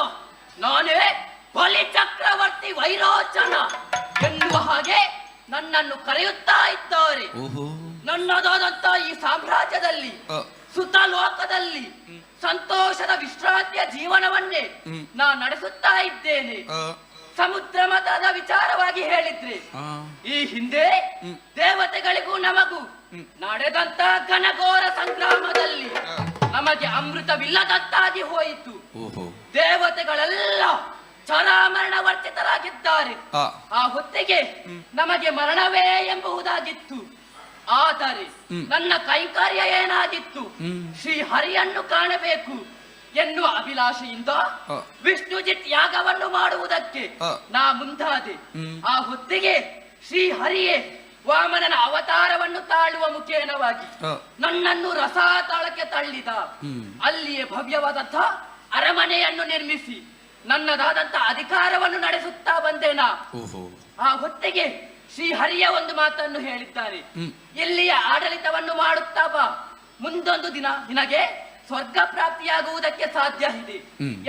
ನಾನೇ ಬಲಿ ಚಕ್ರವರ್ತಿ ವೈರೋಚನ ಎನ್ನುವ ಹಾಗೆ ನನ್ನನ್ನು ಕರೆಯುತ್ತಾ ಇದ್ದಾರೆ. ನನ್ನದಾದಂತ ಈ ಸಾಮ್ರಾಜ್ಯದಲ್ಲಿ ಸುತ ಲೋಕದಲ್ಲಿ ಸಂತೋಷದ ವಿಶ್ರಾಂತಿಯ ಜೀವನವನ್ನೇ ನಾ ನಡೆಸುತ್ತಾ ಇದ್ದೇನೆ. ಸಮುದ್ರ ಮತದ ವಿಚಾರವಾಗಿ ಹೇಳಿದ್ರೆ ಈ ಹಿಂದೆ ದೇವತೆಗಳಿಗೂ ನಮಗೂ ನಡೆದಂತ ಘನಘೋರ ಸಂಗ್ರಾಮದಲ್ಲಿ ನಮಗೆ ಅಮೃತವಿಲ್ಲದಂತಾಗಿ ಹೋಯಿತು. ದೇವತೆಗಳೆಲ್ಲ ಚರಾಮರಣ ವರ್ಜಿತರಾಗಿದ್ದಾರೆ. ಆ ಹೊತ್ತಿಗೆ ನಮಗೆ ಮರಣವೇ ಎಂಬುದಾಗಿತ್ತು. ಆದರೆ ನನ್ನ ಕೈಕಾರ್ಯ ಏನಾಗಿತ್ತು? ಶ್ರೀ ಹರಿಯನ್ನು ಕಾಣಬೇಕು ಎನ್ನುವ ಅಭಿಲಾಷೆಯಿಂದ ವಿಷ್ಣುಜಿತ್ ಯಾಗವನ್ನು ಮಾಡುವುದಕ್ಕೆ ನಾ ಮುಂದಾದೆ. ಆ ಹೊತ್ತಿಗೆ ಶ್ರೀ ಹರಿಯೇ ವಾಮನನ ಅವತಾರವನ್ನು ತಾಳುವ ಮುಖೇನವಾಗಿ ನನ್ನನ್ನು ರಸಾತಾಳಕ್ಕೆ ತಳ್ಳಿದ. ಅಲ್ಲಿಯೇ ಭವ್ಯವಾದಂಥ ಅರಮನೆಯನ್ನು ನಿರ್ಮಿಸಿ ನನ್ನದಾದಂತ ಅಧಿಕಾರವನ್ನು ನಡೆಸುತ್ತಾ ಬಂದೇನಾ. ಆ ಹೊತ್ತಿಗೆ ಶ್ರೀಹರಿಯ ಒಂದು ಮಾತನ್ನು ಹೇಳಿದ್ದಾರೆ, ಇಲ್ಲಿಯ ಆಡಳಿತವನ್ನು ಮಾಡುತ್ತಾ ಬಾ, ಮುಂದೊಂದು ದಿನ ನಿನಗೆ ಸ್ವರ್ಗ ಪ್ರಾಪ್ತಿಯಾಗುವುದಕ್ಕೆ ಸಾಧ್ಯ ಇದೆ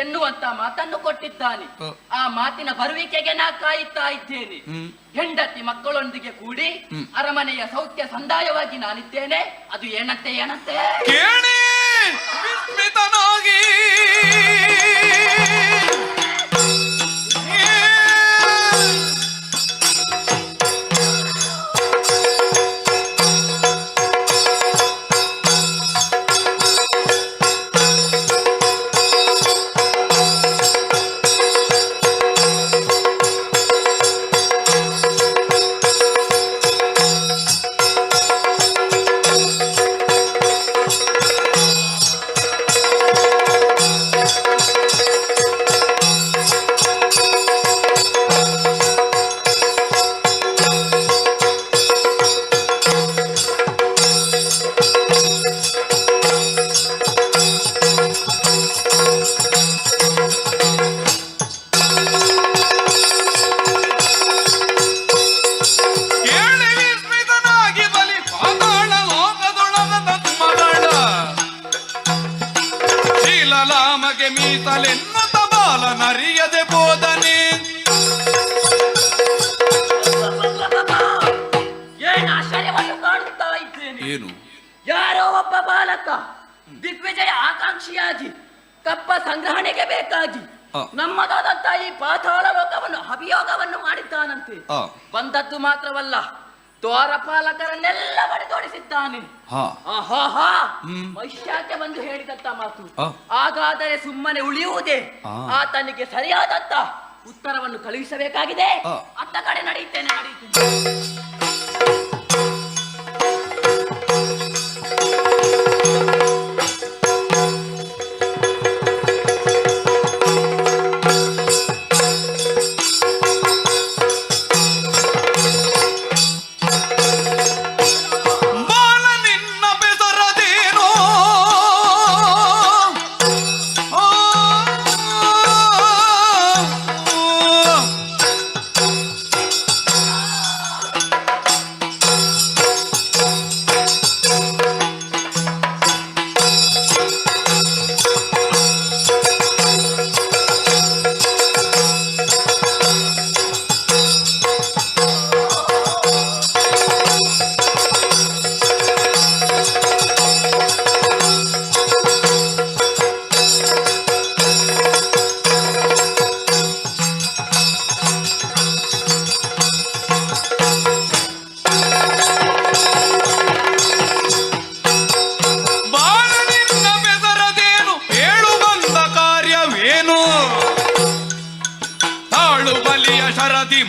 ಎನ್ನುವಂತ ಮಾತನ್ನು ಕೊಟ್ಟಿದ್ದಾನೆ. ಆ ಮಾತಿನ ಬರುವಿಕೆಗೆ ನಾ ಕಾಯುತ್ತಾ ಇದ್ದೇನೆ. ಹೆಂಡತಿ ಮಕ್ಕಳೊಂದಿಗೆ ಕೂಡಿ ಅರಮನೆಯ ಸೌಖ್ಯ ಸಂದಾಯವಾಗಿ ನಾನಿದ್ದೇನೆ. ಅದು ಏನಂತೆ ಏನಂತೆ ಕೇಳಿ ವಿಸ್ಮಿತನಾಗಿ ಮೀಸಲೆನ್ನುತ್ತ ಬಾಲನರಿಯದೆ ಬೋಧನೆ. ಏನು ಆಶ್ಚರ್ಯವನ್ನು ಕಾಣುತ್ತಾ ಇದ್ದೇನೆ. ಏನು? ಯಾರೋ ಒಬ್ಬ ಬಾಲಕ ದಿಗ್ವಿಜಯ ಆಕಾಂಕ್ಷಿಯಾಗಿ ಕಪ್ಪ ಸಂಗ್ರಹಣೆಗೆ ಬೇಕಾಗಿ ನಮ್ಮದಾದಂತ ಈ ಪಾತಾಳ ಲೋಕವನ್ನು ಅಭಿಯೋಗವನ್ನು ಮಾಡಿದ್ದಾನಂತೆ. ಬಂದದ್ದು ಮಾತ್ರವಲ್ಲ, ದ್ವಾರಪಾಲಕರನ್ನೆಲ್ಲ ಬಡಿದೋಡಿಸಿದ್ದಾನೆ. ವೈಶ್ಯಾಖ್ಯ ಬಂದು ಹೇಳಿದಂತ ಮಾತು, ಹಾಗಾದರೆ ಸುಮ್ಮನೆ ಉಳಿಯುವುದೇ? ಆತನಿಗೆ ಸರಿಯಾದಂತ ಉತ್ತರವನ್ನು ಕಳುಹಿಸಬೇಕಾಗಿದೆ. ಅತ್ತ ಕಡೆ ನಡೆಯುತ್ತೇನೆ.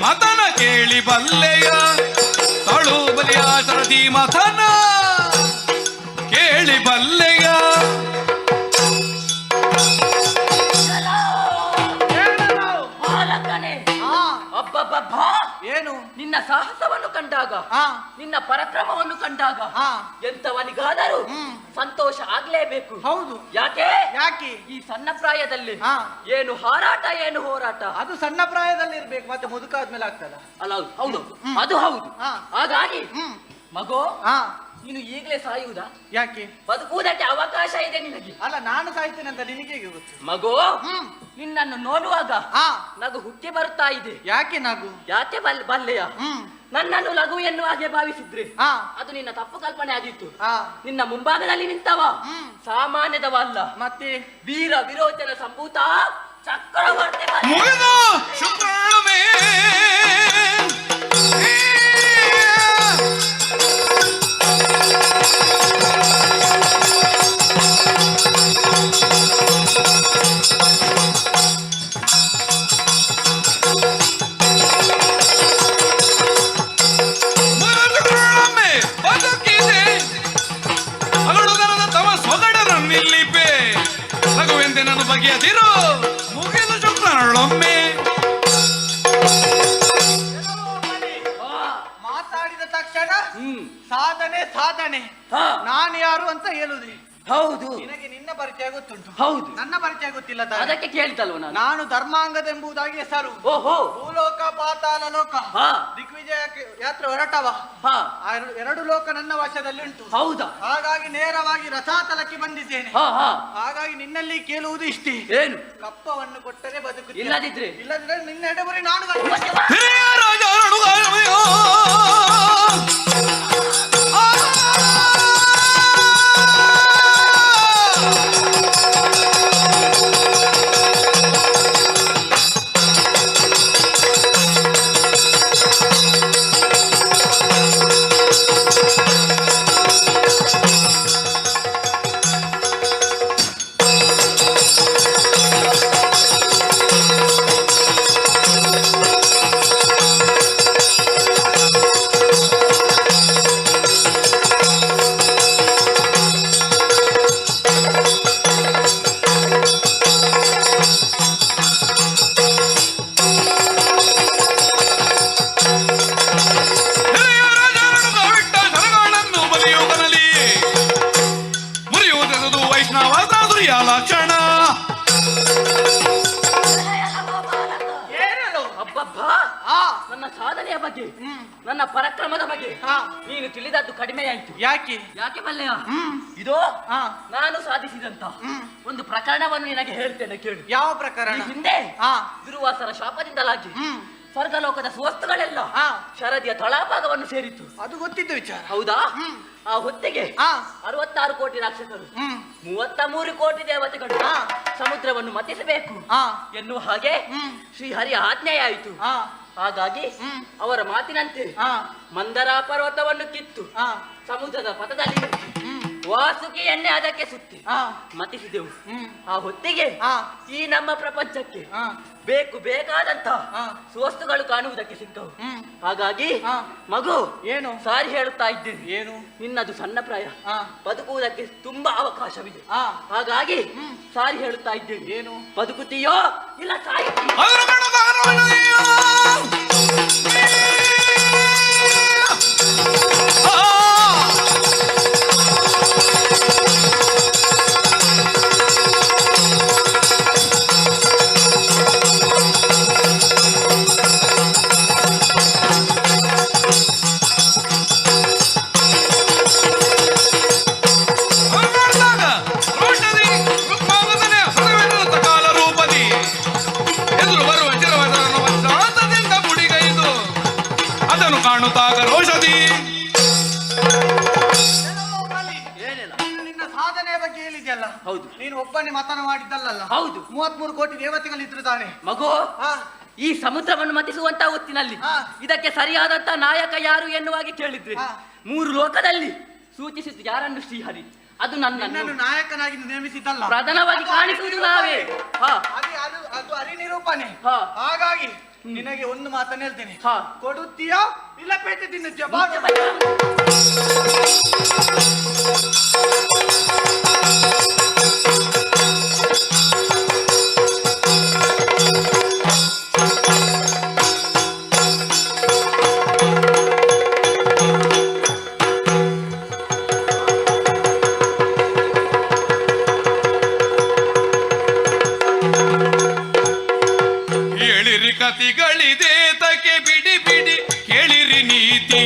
ಮತನ ಕೇಳಿ ಬಲ್ಲೆಯ, ತಳು ಬಲಿಯ ಸರದಿ ಮತನ ಕೇಳಿ ಬಲ್ಲೆಯ. ಬಾಲಕನೇ, ಅಬ್ಬಬ್ಬಬ್ಬ, ಏನು ನಿನ್ನ ಸಾಹಸವನ್ನು ಕಂಡಾಗ, ಆ ನಿನ್ನ ಪರಾಕ್ರಮವನ್ನು ಕಂಡಾಗ ಆ ಎಂತವನಿಗಾದರೂ ಸಂತೋಷ ಆಗ್ಲೇಬೇಕು. ಹೌದು. ಯಾಕೆ ಯಾಕೆ ಈ ಸಣ್ಣ ಪ್ರಾಯದಲ್ಲಿ ಆ ಏನು ಹಾರಾಟ ಏನು ಹೋರಾಟ. ಅದು ಸಣ್ಣ ಪ್ರಾಯದಲ್ಲಿ ಇರ್ಬೇಕು, ಮತ್ತೆ ಮುದುಕಾದ್ಮೇಲೆ ಆಗ್ತದ. ಅಲ್ಲ ಹೌದು ಅದು ಹೌದು. ಆ. ಹಾಗಾಗಿ ಮಗು ಆ ನೀನು ಈಗಲೇ ಸಾಯುವುದಾ? ಯಾಕೆ? ಬದುಕುವುದಕ್ಕೆ ಅವಕಾಶ ಇದೆ ನಿನಗೆ. ಅಲ್ಲ, ನಾನು ಸಾಯ್ತೇನೆ ಅಂತ ನಿನಗೆ ಹೇಗೆ ಗೊತ್ತು? ಮಗು ನಿನ್ನನ್ನು ನೋಡುವಾಗ ಆ ನಗು ಹುಟ್ಟಿ ಬರುತ್ತಾ ಇದೆ. ಯಾಕೆ ನಗು? ಯಾಕೆ ಬಲ್ಲೆಯ ನನ್ನನ್ನು ಲಘು ಎನ್ನುವ ಹಾಗೆ ಭಾವಿಸಿದ್ರೆ ಆ ಅದು ನಿನ್ನ ತಪ್ಪು ಕಲ್ಪನೆ ಆಗಿತ್ತು. ಆ ನಿನ್ನ ಮುಂಭಾಗದಲ್ಲಿ ನಿಂತವ ಸಾಮಾನ್ಯದವ ಅಲ್ಲ, ಮತ್ತೆ ವೀರ ವಿರೋಚನ ಸಂಭೂತ ಚಕ್ರವರ್ತಿ ಮುಗಿದು ಶುಕ್ರಮೇ ಬದುಕಿದೆ ಅಗಳುಗರದ ತಮ ಸೊಗಡರನ್ನಿಲ್ಲಿಪೆ ಲಘುವೆಂದೆ ನನ್ನ ಬಗೆಯದಿರು ಮುಗಿದು ಶುಕ್ರನೊಮ್ಮೆ. ಮಾತಾಡಿದ ತಕ್ಷಣ ಸಾಧನೆ ಸಾಧನೆ, ನಾನು ಯಾರು ಅಂತ ಹೇಳುದೆ. ಹೌದು ನಿನಗೆ ನಿನ್ನ ಪರಿಚಯ ಗೊತ್ತುಂಟು, ಹೌದು ನನ್ನ ಪರಿಚಯ ಗೊತ್ತಿಲ್ಲ ತಾನೆ? ಅದಕ್ಕೆ ಕೇಳ್ತಲ್ವ ನಾನು. ನಾನು ಧರ್ಮಾಂಗದೆಂಬುದಾಗಿ ಹೆಸರು. ಓಹೋ ಭೂಲೋಕ ಪಾತಾಳ ಲೋಕ ಹಾ ದಿಗ್ವಿಜಯ ಯಾತ್ರೆ ಹೊರಟವ. ಹಾ ಆ ಎರಡು ಲೋಕ ನನ್ನ ವಶದಲ್ಲಿ ಉಂಟು. ಹೌದಾ? ಹಾಗಾಗಿ ನೇರವಾಗಿ ರಸಾತಲಕ್ಕೆ ಬಂದಿದ್ದೇನೆ. ಹಾ ಹಾ ಹಾಗಾಗಿ ನಿನ್ನಲ್ಲಿ ಕೇಳುವುದು ಇಷ್ಟೇ, ಏನು ಕಪ್ಪವನ್ನು ಕೊಟ್ಟರೆ ಬದುಕು, ಇಲ್ಲದಿದ್ರೆ ಇಲ್ಲದಿದ್ರೆ ನಿನ್ನ ಎಡೆಬರಿ ನಾನು ಹಿರಿಯ ರಾಜರುಗಾರವಯ್ಯೋ. ಲಕ್ಷಣ ಅಬ್ಬಬ್ಬಾ ನನ್ನ ಸಾಧನೆಯ ಬಗ್ಗೆ ನನ್ನ ಪರಾಕ್ರಮದ ಬಗ್ಗೆ ನೀನು ತಿಳಿದದ್ದು ಕಡಿಮೆ ಆಯ್ತು. ಯಾಕೆ? ಯಾಕೆ ಬಲ್ಲೆಯ? ಇದು ನಾನು ಸಾಧಿಸಿದಂತ ಒಂದು ಪ್ರಕರಣವನ್ನು ನಿನಗೆ ಹೇಳ್ತೇನೆ ಕೇಳು. ಯಾವ ಪ್ರಕರಣ? ಈ ಹಿಂದೆ ದುರ್ವಾಸರ ಶಾಪದಿಂದಲಾಗಿ ಸ್ವರ್ಗಲೋಕದ ಸುವಸ್ತುಗಳೆಲ್ಲ ಶರದಿಯ ತಳಭಾಗವನ್ನು ಸೇರಿತ್ತು. ಅದು ಗೊತ್ತಿದ್ದು ವಿಚಾರ. ಹೌದಾ? ಆ ಹೊತ್ತಿಗೆ 66 ಕೋಟಿ ರಾಕ್ಷಸರು 33 ಕೋಟಿ ದೇವತೆಗಳು ಸಮುದ್ರವನ್ನು ಮತಿಸಬೇಕು ಎನ್ನುವ ಹಾಗೆ ಶ್ರೀಹರಿಯ ಆಜ್ಞೆಯಾಯಿತು. ಹಾಗಾಗಿ ಅವರ ಮಾತಿನಂತೆ ಮಂದರ ಪರ್ವತವನ್ನು ಕಿತ್ತು ಸಮುದ್ರದ ಪಥದಲ್ಲಿ ವಾಸುಕಿ ಎಣ್ಣೆ ಅದಕ್ಕೆ ಸುತ್ತಿ ಮತಿಸಿದೆವು. ಆ ಹೊತ್ತಿಗೆ ಈ ನಮ್ಮ ಪ್ರಪಂಚಕ್ಕೆ ಬೇಕಾದಂತ ಸುವಸ್ತುಗಳು ಕಾಣುವುದಕ್ಕೆ ಸಿಕ್ಕವು. ಹಾಗಾಗಿ ಮಗು ಏನು ಸಾರಿ ಹೇಳುತ್ತಾ ಇದ್ದೇನೆ, ಏನು ನಿನ್ನದು ಸಣ್ಣ ಪ್ರಾಯ, ಬದುಕುವುದಕ್ಕೆ ತುಂಬಾ ಅವಕಾಶವಿದೆ. ಹಾಗಾಗಿ ಸಾರಿ ಹೇಳುತ್ತಾ ಇದ್ದೇನೆ, ಏನು ಬದುಕುತ್ತೀಯೋ ಇಲ್ಲ ಸಾಯುತ್ತೀಯೋ? ಕಾಣುತ್ತಾಗ ರೋಷದಿ ನಿನ್ನ ಸಾಧನೆಯ ಬಗ್ಗೆ ಹೇಳಿದ್ಯಲ್ಲ. ಹೌದು. ನೀನು ಒಬ್ಬನೇ ಮತನ ಮಾಡಿದ್ದಲ್ಲ. ಹೌದು. 33 ಕೋಟಿ ದೇವತೆಗಳಿದ್ರು ತಾನೆ. ಮಗು ಈ ಸಮುದ್ರವನ್ನು ಮತಿಸುವಂತ ಹೊತ್ತಿನಲ್ಲಿ ಇದಕ್ಕೆ ಸರಿಯಾದಂತ ನಾಯಕ ಯಾರು ಎನ್ನುವಾಗಿ ಕೇಳಿದ್ರಿ. 3 ಲೋಕದಲ್ಲಿ ಸೂಚಿಸಿದ್ದು ಯಾರನ್ನು? ಶ್ರೀಹರಿ. ಅದು ನನ್ನನ್ನು ನಾಯಕನಾಗಿ ನೇಮಿಸಿದ್ದಲ್ಲ, ಪ್ರಧಾನವಾಗಿ ಕಾಣಿಸುವುದು ನಾವೇ. ಅದು ಅರಿನಿರೂಪಣೆ. ಹಾಗಾಗಿ ನಿನಗೆ ಒಂದು ಮಾತನ್ನು ಹೇಳ್ತೇನೆ, ಕೊಡುತ್ತೀಯೋ ಇಲ್ಲ ಪೇಟೆ ತಿನ್ನುತ್ತೀಯೋ?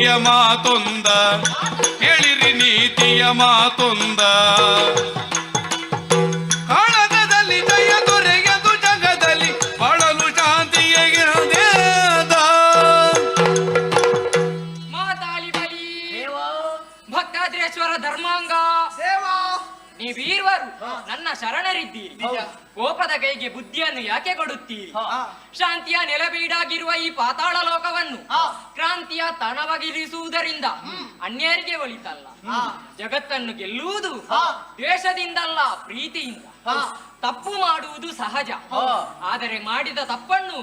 ನೀತಿಯ ಮಾತೊಂದ, ಕೇಳಿರಿ ನೀತಿಯ ಮಾತೊಂದ. ಕಾಳಗದಲ್ಲಿ ಜಯ ದೊರೆಯದು ಜಗದಲ್ಲಿ ಬಾಳಲು ಶಾಂತಿಯ ಇರದೇದ. ಮಾತಾಳಿ ಬಲಿ ಭಕ್ತಾದ್ರೇಶ್ವರ ಧರ್ಮಾಂಗ ದೇವಾ ನೀವೀರ್ವರು ನನ್ನ ಶರಣರಿದ್ದೀರಿ. ಕೋಪದ ಕೈಗೆ ಬುದ್ಧಿಯನ್ನು ಯಾಕೆ ಕೊಡುತ್ತೀರಿ? ಶಾಂತಿಯ ನೆಲಬೀಡಾಗಿರುವ ಈ ಪಾತಾಳ ಲೋಕವನ್ನು ಕ್ರಾಂತಿಯ ತಣವಗಿರಿಸುವುದರಿಂದ ಅನ್ಯರಿಗೆ ಒಳಿತಲ್ಲ. ಜಗತ್ತನ್ನು ಗೆಲ್ಲುವುದು ದ್ವೇಷದಿಂದಲ್ಲ, ಪ್ರೀತಿಯಿಂದ. ತಪ್ಪು ಮಾಡುವುದು ಸಹಜ, ಆದರೆ ಮಾಡಿದ ತಪ್ಪನ್ನು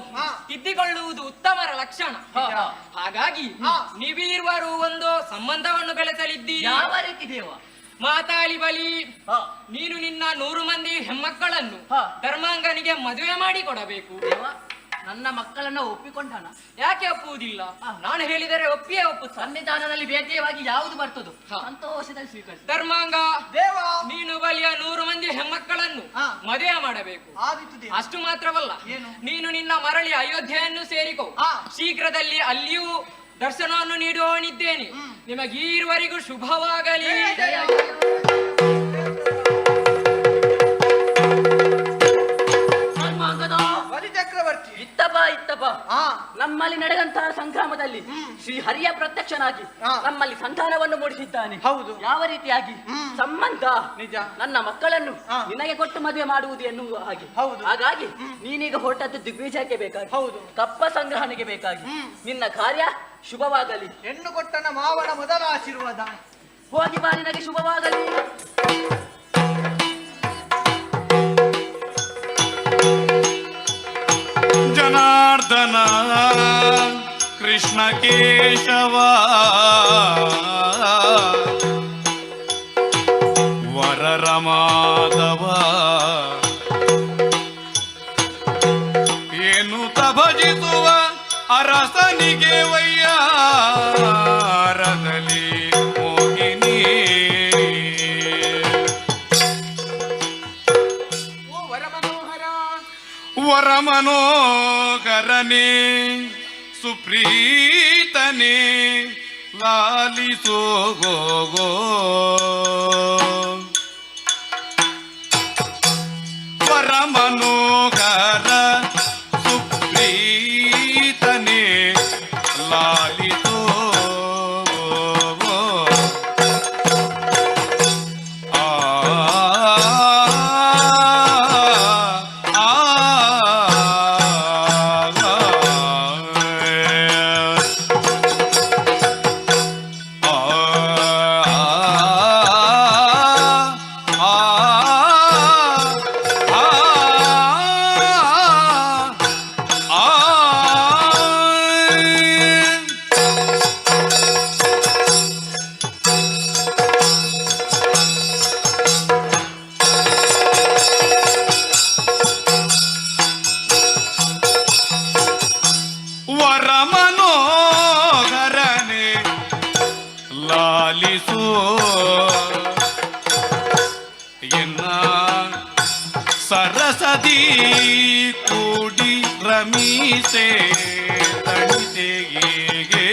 ತಿದ್ದಿಕೊಳ್ಳುವುದು ಉತ್ತಮರ ಲಕ್ಷಣ. ಹಾಗಾಗಿ ನೀವೀರ್ವರು ಒಂದು ಸಂಬಂಧವನ್ನು ಬೆಳೆಸಲಿದ್ದೀರಿ. ಯಾವ ರೀತಿ ದೇವ? ಮಾತಾಳಿ ಬಲಿ ನೀನು ನಿನ್ನ 100 ಮಂದಿ ಹೆಮ್ಮಕ್ಕಳನ್ನು ಧರ್ಮಾಂಗನಿಗೆ ಮದುವೆ ಮಾಡಿ ಕೊಡಬೇಕು. ದೇವ, ನನ್ನ ಮಕ್ಕಳನ್ನ ಒಪ್ಪಿಕೊಂಡಾನ? ಯಾಕೆ ಒಪ್ಪುವುದಿಲ್ಲ? ನಾನು ಹೇಳಿದರೆ ಒಪ್ಪಿಯೇ ಒಪ್ಪುತ್ತ. ಸನ್ನಿಧಾನದಲ್ಲಿ ಭೇಟಿಯಾಗಿ ಯಾವುದು ಬರ್ತದೋ ಸಂತೋಷದಲ್ಲಿ ಸ್ವೀಕರಿಸಿ. ಧರ್ಮಾಂಗ ದೇವಾ ನೀನು ಬಲಿಯ 100 ಮಂದಿ ಹೆಮ್ಮಕ್ಕಳನ್ನು ಮದುವೆ ಮಾಡಬೇಕು. ಆದಿತ್ತು ದೇವ. ಅಷ್ಟು ಮಾತ್ರವಲ್ಲ, ನೀನು ನಿನ್ನ ಮರಳಿ ಅಯೋಧ್ಯೆಯನ್ನು ಸೇರಿಕೋ. ಶೀಘ್ರದಲ್ಲಿ ಅಲ್ಲಿಯೂ ದರ್ಶನವನ್ನು ನೀಡುವವನಿದ್ದೇನೆ. ನಿಮಗೀರುವರಿಗೂ ಶುಭವಾಗಲಿ. ಬಲಿ ಚಕ್ರವರ್ತಿ ಇತ್ತಪ್ಪ ನಮ್ಮಲ್ಲಿ ನಡೆದಂತಹ ಸಂಗ್ರಾಮದಲ್ಲಿ ಶ್ರೀ ಹರಿಯ ಪ್ರತ್ಯಕ್ಷನಾಗಿ ನಮ್ಮಲ್ಲಿ ಸಂಧಾನವನ್ನು ಮೂಡಿಸಿದ್ದಾನೆ. ಹೌದು. ಯಾವ ರೀತಿಯಾಗಿ ಸಂಬಂಧ ನಿಜ. ನನ್ನ ಮಕ್ಕಳನ್ನು ನಿನಗೆ ಕೊಟ್ಟು ಮದುವೆ ಮಾಡುವುದು ಎನ್ನುವ ಹಾಗೆ. ಹೌದು. ಹಾಗಾಗಿ ನೀನೀಗ ಹೊರಟದ್ದು ದಿಗ್ವಿಜಯಕ್ಕೆ ಬೇಕಾಗಿ, ಹೌದು. ಕಪ್ಪ ಸಂಗ್ರಹಣೆಗೆ ಬೇಕಾಗಿ. ನಿನ್ನ ಕಾರ್ಯ ಶುಭವಾಗಲಿ. ಹೆಣ್ಣು ಕೊಟ್ಟನ ಮಾವನ ಮೊದಲ ಆಶೀರ್ವಾದ. ಹೋಗಿ ಬಾ, ನಿನಗೆ ಶುಭವಾಗಲಿ. ಜನಾರ್ದನ ಕೃಷ್ಣ ಕೇಶವ ವರರ ಮಾಧವ ಎನ್ನುತ್ತ ಭಜಿಸುವ ಅರಸನಿಗೆ ವಯ್ಯಾರದಲ್ಲಿ ಮೋಹಿನಿ. ವರಮನೋಹರನೇ ಸುಪ್ರೀತನೇ ಲಾಲಿಸೋ ಗೋ. ವರಮನೋಹರ ಸುಪ್ರೀತನೇ ಲಾಲಿಸೋ ವರಮನೋಹರನೆ ಲಾಲಿಸೋ ಎನ್ನ ಸರಸದಿ ಕೂಡಿ ರಮೀಸೆ ತಣಿತೆಗೆ.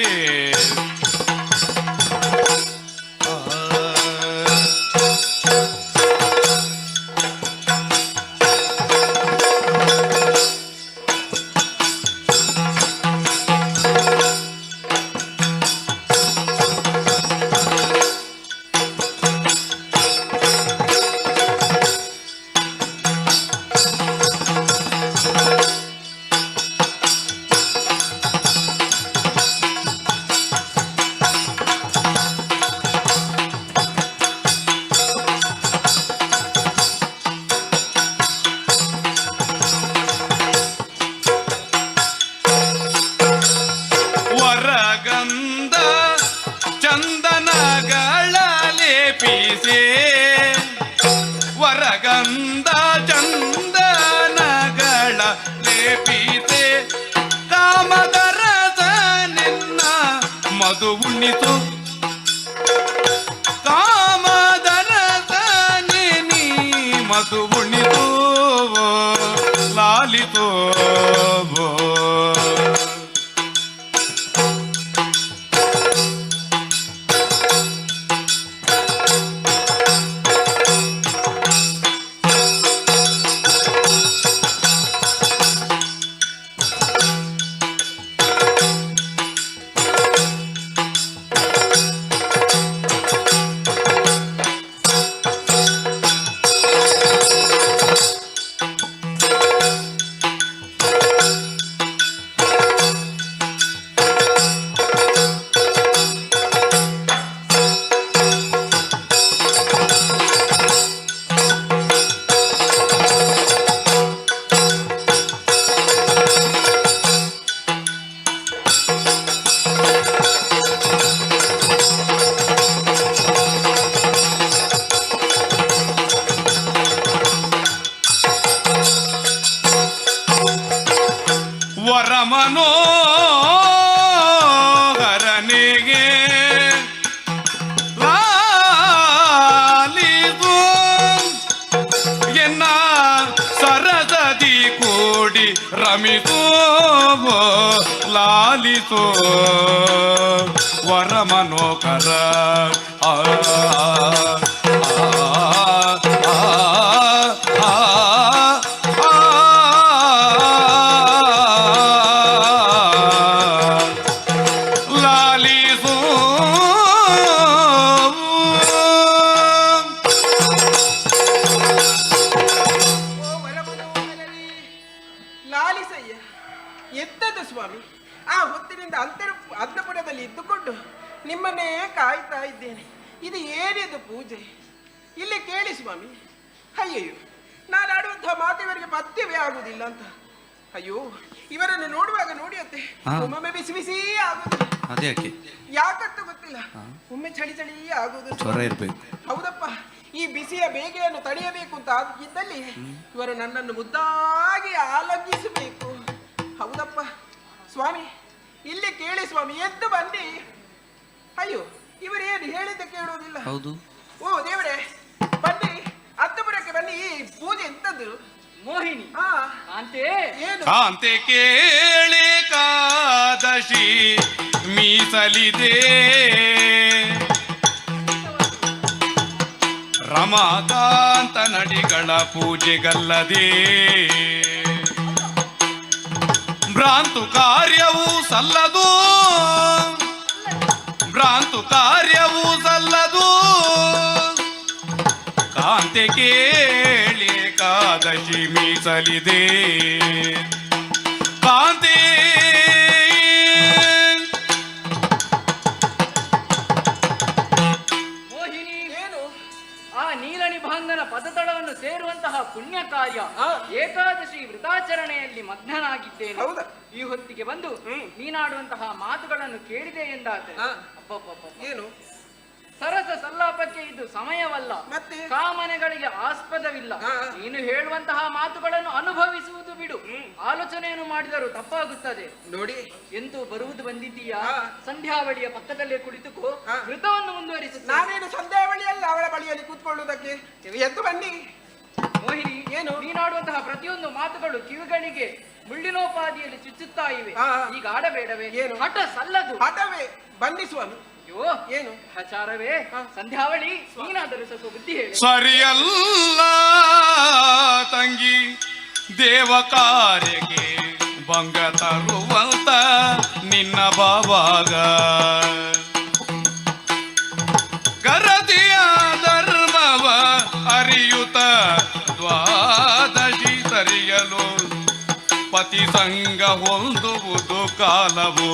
ವರಗಂಧ ಚಂದನಗಳ ಲೇಪಿಸೆ, ವರಗಂಧ ಚಂದನಗಳ ಲೇಪಿಸೆ, ಕಾಮದರಸ ನಿನ್ನ ಮಧು ಉಣ್ಣಿಸು, ಕಾಮದರಸ ನೀ ಮಧು ಉಣ್ಣಿಸು ಲಾಲಿಸೋ. ಲಾಲಿಸೋ ಲಾಲಿಸೋ ವರ ಮನೋಕರ ಆ ಲಾಲಿಸೋ ಲಾಲಿಸಯ್ಯ, ಎಂತದು ಸ್ವಾಮಿ? ಆ ಹೊತ್ತಿನಿಂದ ಅಂತಃಪುರದಲ್ಲಿ ಇದ್ದುಕೊಂಡು ನಿಮ್ಮನ್ನೇ ಕಾಯ್ತಾ ಇದ್ದೇನೆ. ಇದು ಏನಿದು ಪೂಜೆ? ಇಲ್ಲಿ ಕೇಳಿ ಸ್ವಾಮಿ. ಅಯ್ಯಯ್ಯೋ, ನಾನು ಆಡುವಂತಹ ಮಾತಿವರಿಗೆ ಪಥ್ಯವೇ ಆಗುವುದಿಲ್ಲ ಅಂತ. ಅಯ್ಯೋ, ಇವರನ್ನು ನೋಡುವಾಗ ನೋಡಿಯತ್ತೆ ಒಮ್ಮೊಮ್ಮೆ ಬಿಸಿ ಬಿಸಿ ಆಗುದು. ಅದ್ಯಾಕೆ? ಯಾಕಂತ ಗೊತ್ತಿಲ್ಲ, ಒಮ್ಮೆ ಚಳಿ ಚಳಿ ಆಗುದು. ಜ್ವರ ಇರ್ಬೇಕು. ಹೌದಪ್ಪ, ಈ ಬಿಸಿಯ ಬೇಗೆಯನ್ನು ತಡೆಯಬೇಕು ಅಂತ ಇದ್ದಲ್ಲಿ ಇವರು ನನ್ನನ್ನು ಮುದ್ದಾಗಿ ಆಲಂಗಿಸಬೇಕು. ಹೌದಪ್ಪ ಸ್ವಾಮಿ, ಇಲ್ಲಿ ಕೇಳಿ ಸ್ವಾಮಿ, ಎದ್ದು ಬನ್ನಿ. ಅಯ್ಯೋ, ಇವರೇನು ಹೇಳಿದ್ದ ಕೇಳುವುದಿಲ್ಲ. ಹೌದು. ಓ ದೇವರೇ, ಬನ್ನಿ, ಅಂತಃಪುರಕ್ಕೆ ಬನ್ನಿ. ಈ ಪೂಜೆ ಎಂತದ್ದು? ಮೋಹಿನಿ ಅಂತೆ ಏನು? ಕಾಂತೆ ಕೇಳಿ ಕಾದಶಿ ಮೀಸಲಿದೆ, ರಮಾಕಾಂತ ನಡಿಗಳ ಪೂಜೆಗಲ್ಲದೆ ಭ್ರಾಂತು ಕಾರ್ಯವೂ ಸಲ್ಲದು, ಭ್ರಾಂತು ಕಾರ್ಯವೂ ಸಲ್ಲದು. ಕಾಂತೆ ಕೇಳಿ ಏಕಾದಶಿ ಮೀಸಲಿದೆ, ಕಾಂತೆ ಮೋಹಿನಿ, ಏನು? ಆ ನೀಲನಿಭಾಂಗನ ಪದತಳವನ್ನು ಸೇರುವಂತಹ ಪುಣ್ಯ ಕಾರ್ಯ ಏಕಾದಶಿ ವೃತಾಚರಣೆಯಲ್ಲಿ ಮಗ್ನನಾಗಿದ್ದೇನೆ. ಹೌದಾ? ಈ ಹೊತ್ತಿಗೆ ಬಂದು ನೀನಾಡುವಂತಹ ಮಾತುಗಳನ್ನು ಕೇಳಿದೆ ಎಂದಾದರೆ ಅಬ್ಬಬ್ಬಬ್ಬ. ಏನು? ಸರಸ ಸಲ್ಲಾಪಕ್ಕೆ ಇದು ಸಮಯವಲ್ಲ, ಮತ್ತೆ? ಕಾಮನೆಗಳಿಗೆ ಆಸ್ಪದವಿಲ್ಲ. ನೀನು ಹೇಳುವಂತಹ ಮಾತುಗಳನ್ನು ಅನುಭವಿಸುವುದು ಬಿಡು, ಆಲೋಚನೆಯನ್ನು ಮಾಡಿದರೂ ತಪ್ಪಾಗುತ್ತದೆ. ನೋಡಿ, ಎಂದು ಬರುವುದು ಬಂದಿದ್ದೀಯಾ? ಸಂಧ್ಯಾವಳಿಯ ಪಕ್ಕದಲ್ಲೇ ಕುಳಿತುಕೋ, ವೃತವನ್ನು ಮುಂದುವರಿಸುತ್ತ. ನಾನೇನು ಸಂಧ್ಯಾವಳಿಯಲ್ಲ ಅವಳ ಬಳಿಯಲ್ಲಿ ಕೂತ್ಕೊಳ್ಳುವುದಕ್ಕೆ. ಎದ್ದು ಬನ್ನಿ. ಮೋಹಿನಿ, ಏನು? ನೀನಾಡುವಂತಹ ಪ್ರತಿಯೊಂದು ಮಾತುಗಳು ಕಿವಿಗಳಿಗೆ ಮುಳ್ಳಿನೋಪಾದಿಯಲ್ಲಿ ಚುಚ್ಚುತ್ತಾ ಇವೆ. ಈಗ ಆಡಬೇಡವೇ? ಏನು? ಹಠ ಸಲ್ಲದು. ಹಠವೇ? ಬನ್ನಿ ಸ್ವಾಮಿ. ಅಯ್ಯೋ, ಏನು? ಆಚಾರವೇ? ಸಂಧ್ಯಾವಳಿ, ನೀನಾದರೂ ಸ್ವಲ್ಪ ಬುದ್ಧಿ ಹೇಳಿ. ಸರಿಯಲ್ಲ ತಂಗಿ, ದೇವ ಕಾರ್ಯಕ್ಕೆ ಭಂಗ ತರುವಂತ ನಿನ್ನ ಬಾವಾಗ ಗರತಿಯ ಧರ್ಮವ ಅರಿಯುತ ದ್ವಾದಶಿ ಸರಿಯಲು ಪತಿ ಸಂಗ ಹೊಂದುವುದು ಕಾಲವು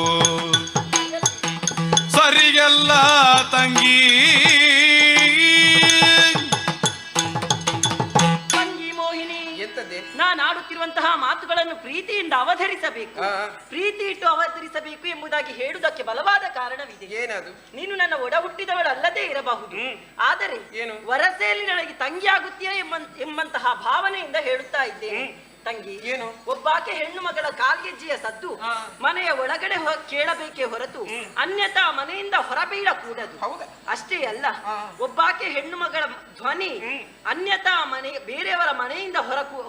ಸರಿಯಲ್ಲ ತಂಗಿ. ತಂಗಿ ಮೋಹಿನಿ, ಎಂತದ್ದೇ? ನಾನು ಆಡುತ್ತಿರುವಂತಹ ಮಾತುಗಳನ್ನು ಪ್ರೀತಿಯಿಂದ ಅವತರಿಸಬೇಕು, ಪ್ರೀತಿ ಇಟ್ಟು ಅವತರಿಸಬೇಕು ಎಂಬುದಾಗಿ ಹೇಳುವುದಕ್ಕೆ ಬಲವಾದ ಕಾರಣವಿದೆ. ಏನದು? ನೀನು ನನ್ನ ಒಡ ಹುಟ್ಟಿದವಳಲ್ಲದೆ ಇರಬಹುದು, ಆದರೆ ಏನು? ವರಸೆಯಲ್ಲಿ ನನಗೆ ತಂಗಿ ಆಗುತ್ತೀಯ ಎಂಬಂತಹ ಭಾವನೆಯಿಂದ ಹೇಳುತ್ತಾ ಇದ್ದೇನೆ. ತಂಗಿ, ಏನು? ಒಬ್ಬಾಕೆ ಹೆಣ್ಣು ಮಗಳ ಕಾಲ್ಗೆಜ್ಜೆಯ ಸದ್ದು ಮನೆಯ ಒಳಗಡೆ ಕೇಳಬೇಕೇ ಹೊರತು ಅನ್ಯತಾ ಮನೆಯಿಂದ ಹೊರಬೀಳಕೂಡದು. ಹೌದಾ? ಅಷ್ಟೇ ಅಲ್ಲ, ಒಬ್ಬಾಕೆ ಹೆಣ್ಣು ಮಗಳ ಧ್ವನಿ ಅನ್ಯತಾ ಬೇರೆಯವರ ಮನೆಯಿಂದ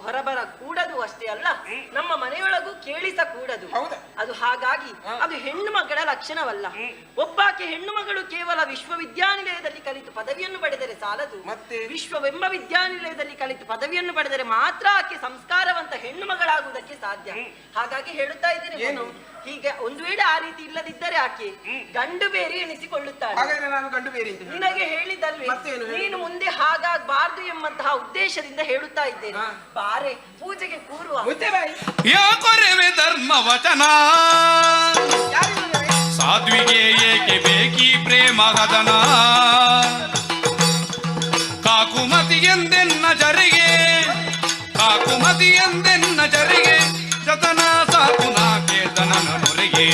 ಹೊರಬರ ಕೂಡದು. ಅಷ್ಟೇ ಅಲ್ಲ, ನಮ್ಮ ಮನೆಯೊಳಗೂ ಕೇಳಿಸಕೂಡದು. ಹೌದಾ? ಅದು ಹಾಗಾಗಿ ಅದು ಹೆಣ್ಣು ಮಗಳ ಲಕ್ಷಣವಲ್ಲ. ಒಬ್ಬಾಕೆ ಹೆಣ್ಣು ಮಗಳು ಕೇವಲ ವಿಶ್ವವಿದ್ಯಾನಿಲಯದಲ್ಲಿ ಕಲಿತು ಪದವಿಯನ್ನು ಪಡೆದರೆ ಸಾಲದು, ಮತ್ತೆ ವಿಶ್ವವೆಂಬ ವಿದ್ಯಾನಿಲಯದಲ್ಲಿ ಕಲಿತು ಪದವಿಯನ್ನು ಪಡೆದರೆ ಮಾತ್ರ ಆಕೆ ಸಂಸ್ಕಾರವಂತ ಹೆಣ್ಣು ಮಗಳಾಗುವುದಕ್ಕೆ ಸಾಧ್ಯ. ಹಾಗಾಗಿ ಹೇಳುತ್ತಾ ಇದ್ದೇನೆ, ಏನು? ಹೀಗೆ ಒಂದು ವೇಳೆ ಆ ರೀತಿ ಇಲ್ಲದಿದ್ದರೆ ಆಕೆ ಗಂಡು ಬೇರೆ ಎನಿಸಿಕೊಳ್ಳುತ್ತಾಳೆ. ಹಾಗಾದ್ರೆ ನಾನು ಗಂಡು ಬೇರೆ ಅಂತ ನಿನಗೆ ಹೇಳಿದಲ್ವೇ, ನೀನು ಮುಂದೆ ಹಾಗಾಗಬಾರ್ದು ಎಂಬಂತಹ ಉದ್ದೇಶದಿಂದ ಹೇಳುತ್ತಾ ಇದ್ದೇನೆ. ಬಾರೆ, ಪೂಜೆಗೆ ಕೂರುವ. ಯಾಕೊರೆವೆ ಧರ್ಮ ವಚನ, ಸಾಧ್ವಿಗೆ ಏಕೆ ಬೇಕಿ ಪ್ರೇಮ ಹದನ, ಕಾಕುಮತಿ ಎಂದೆನ್ನ ಜರಿಗೆ, ಕಾಕುಮತಿ ಎಂದೆನ್ನ ಜರಿಗೆ, ಜತನ ಸಾಕು ನಾ ಕೇತನನ ನೊರೆಗೆ.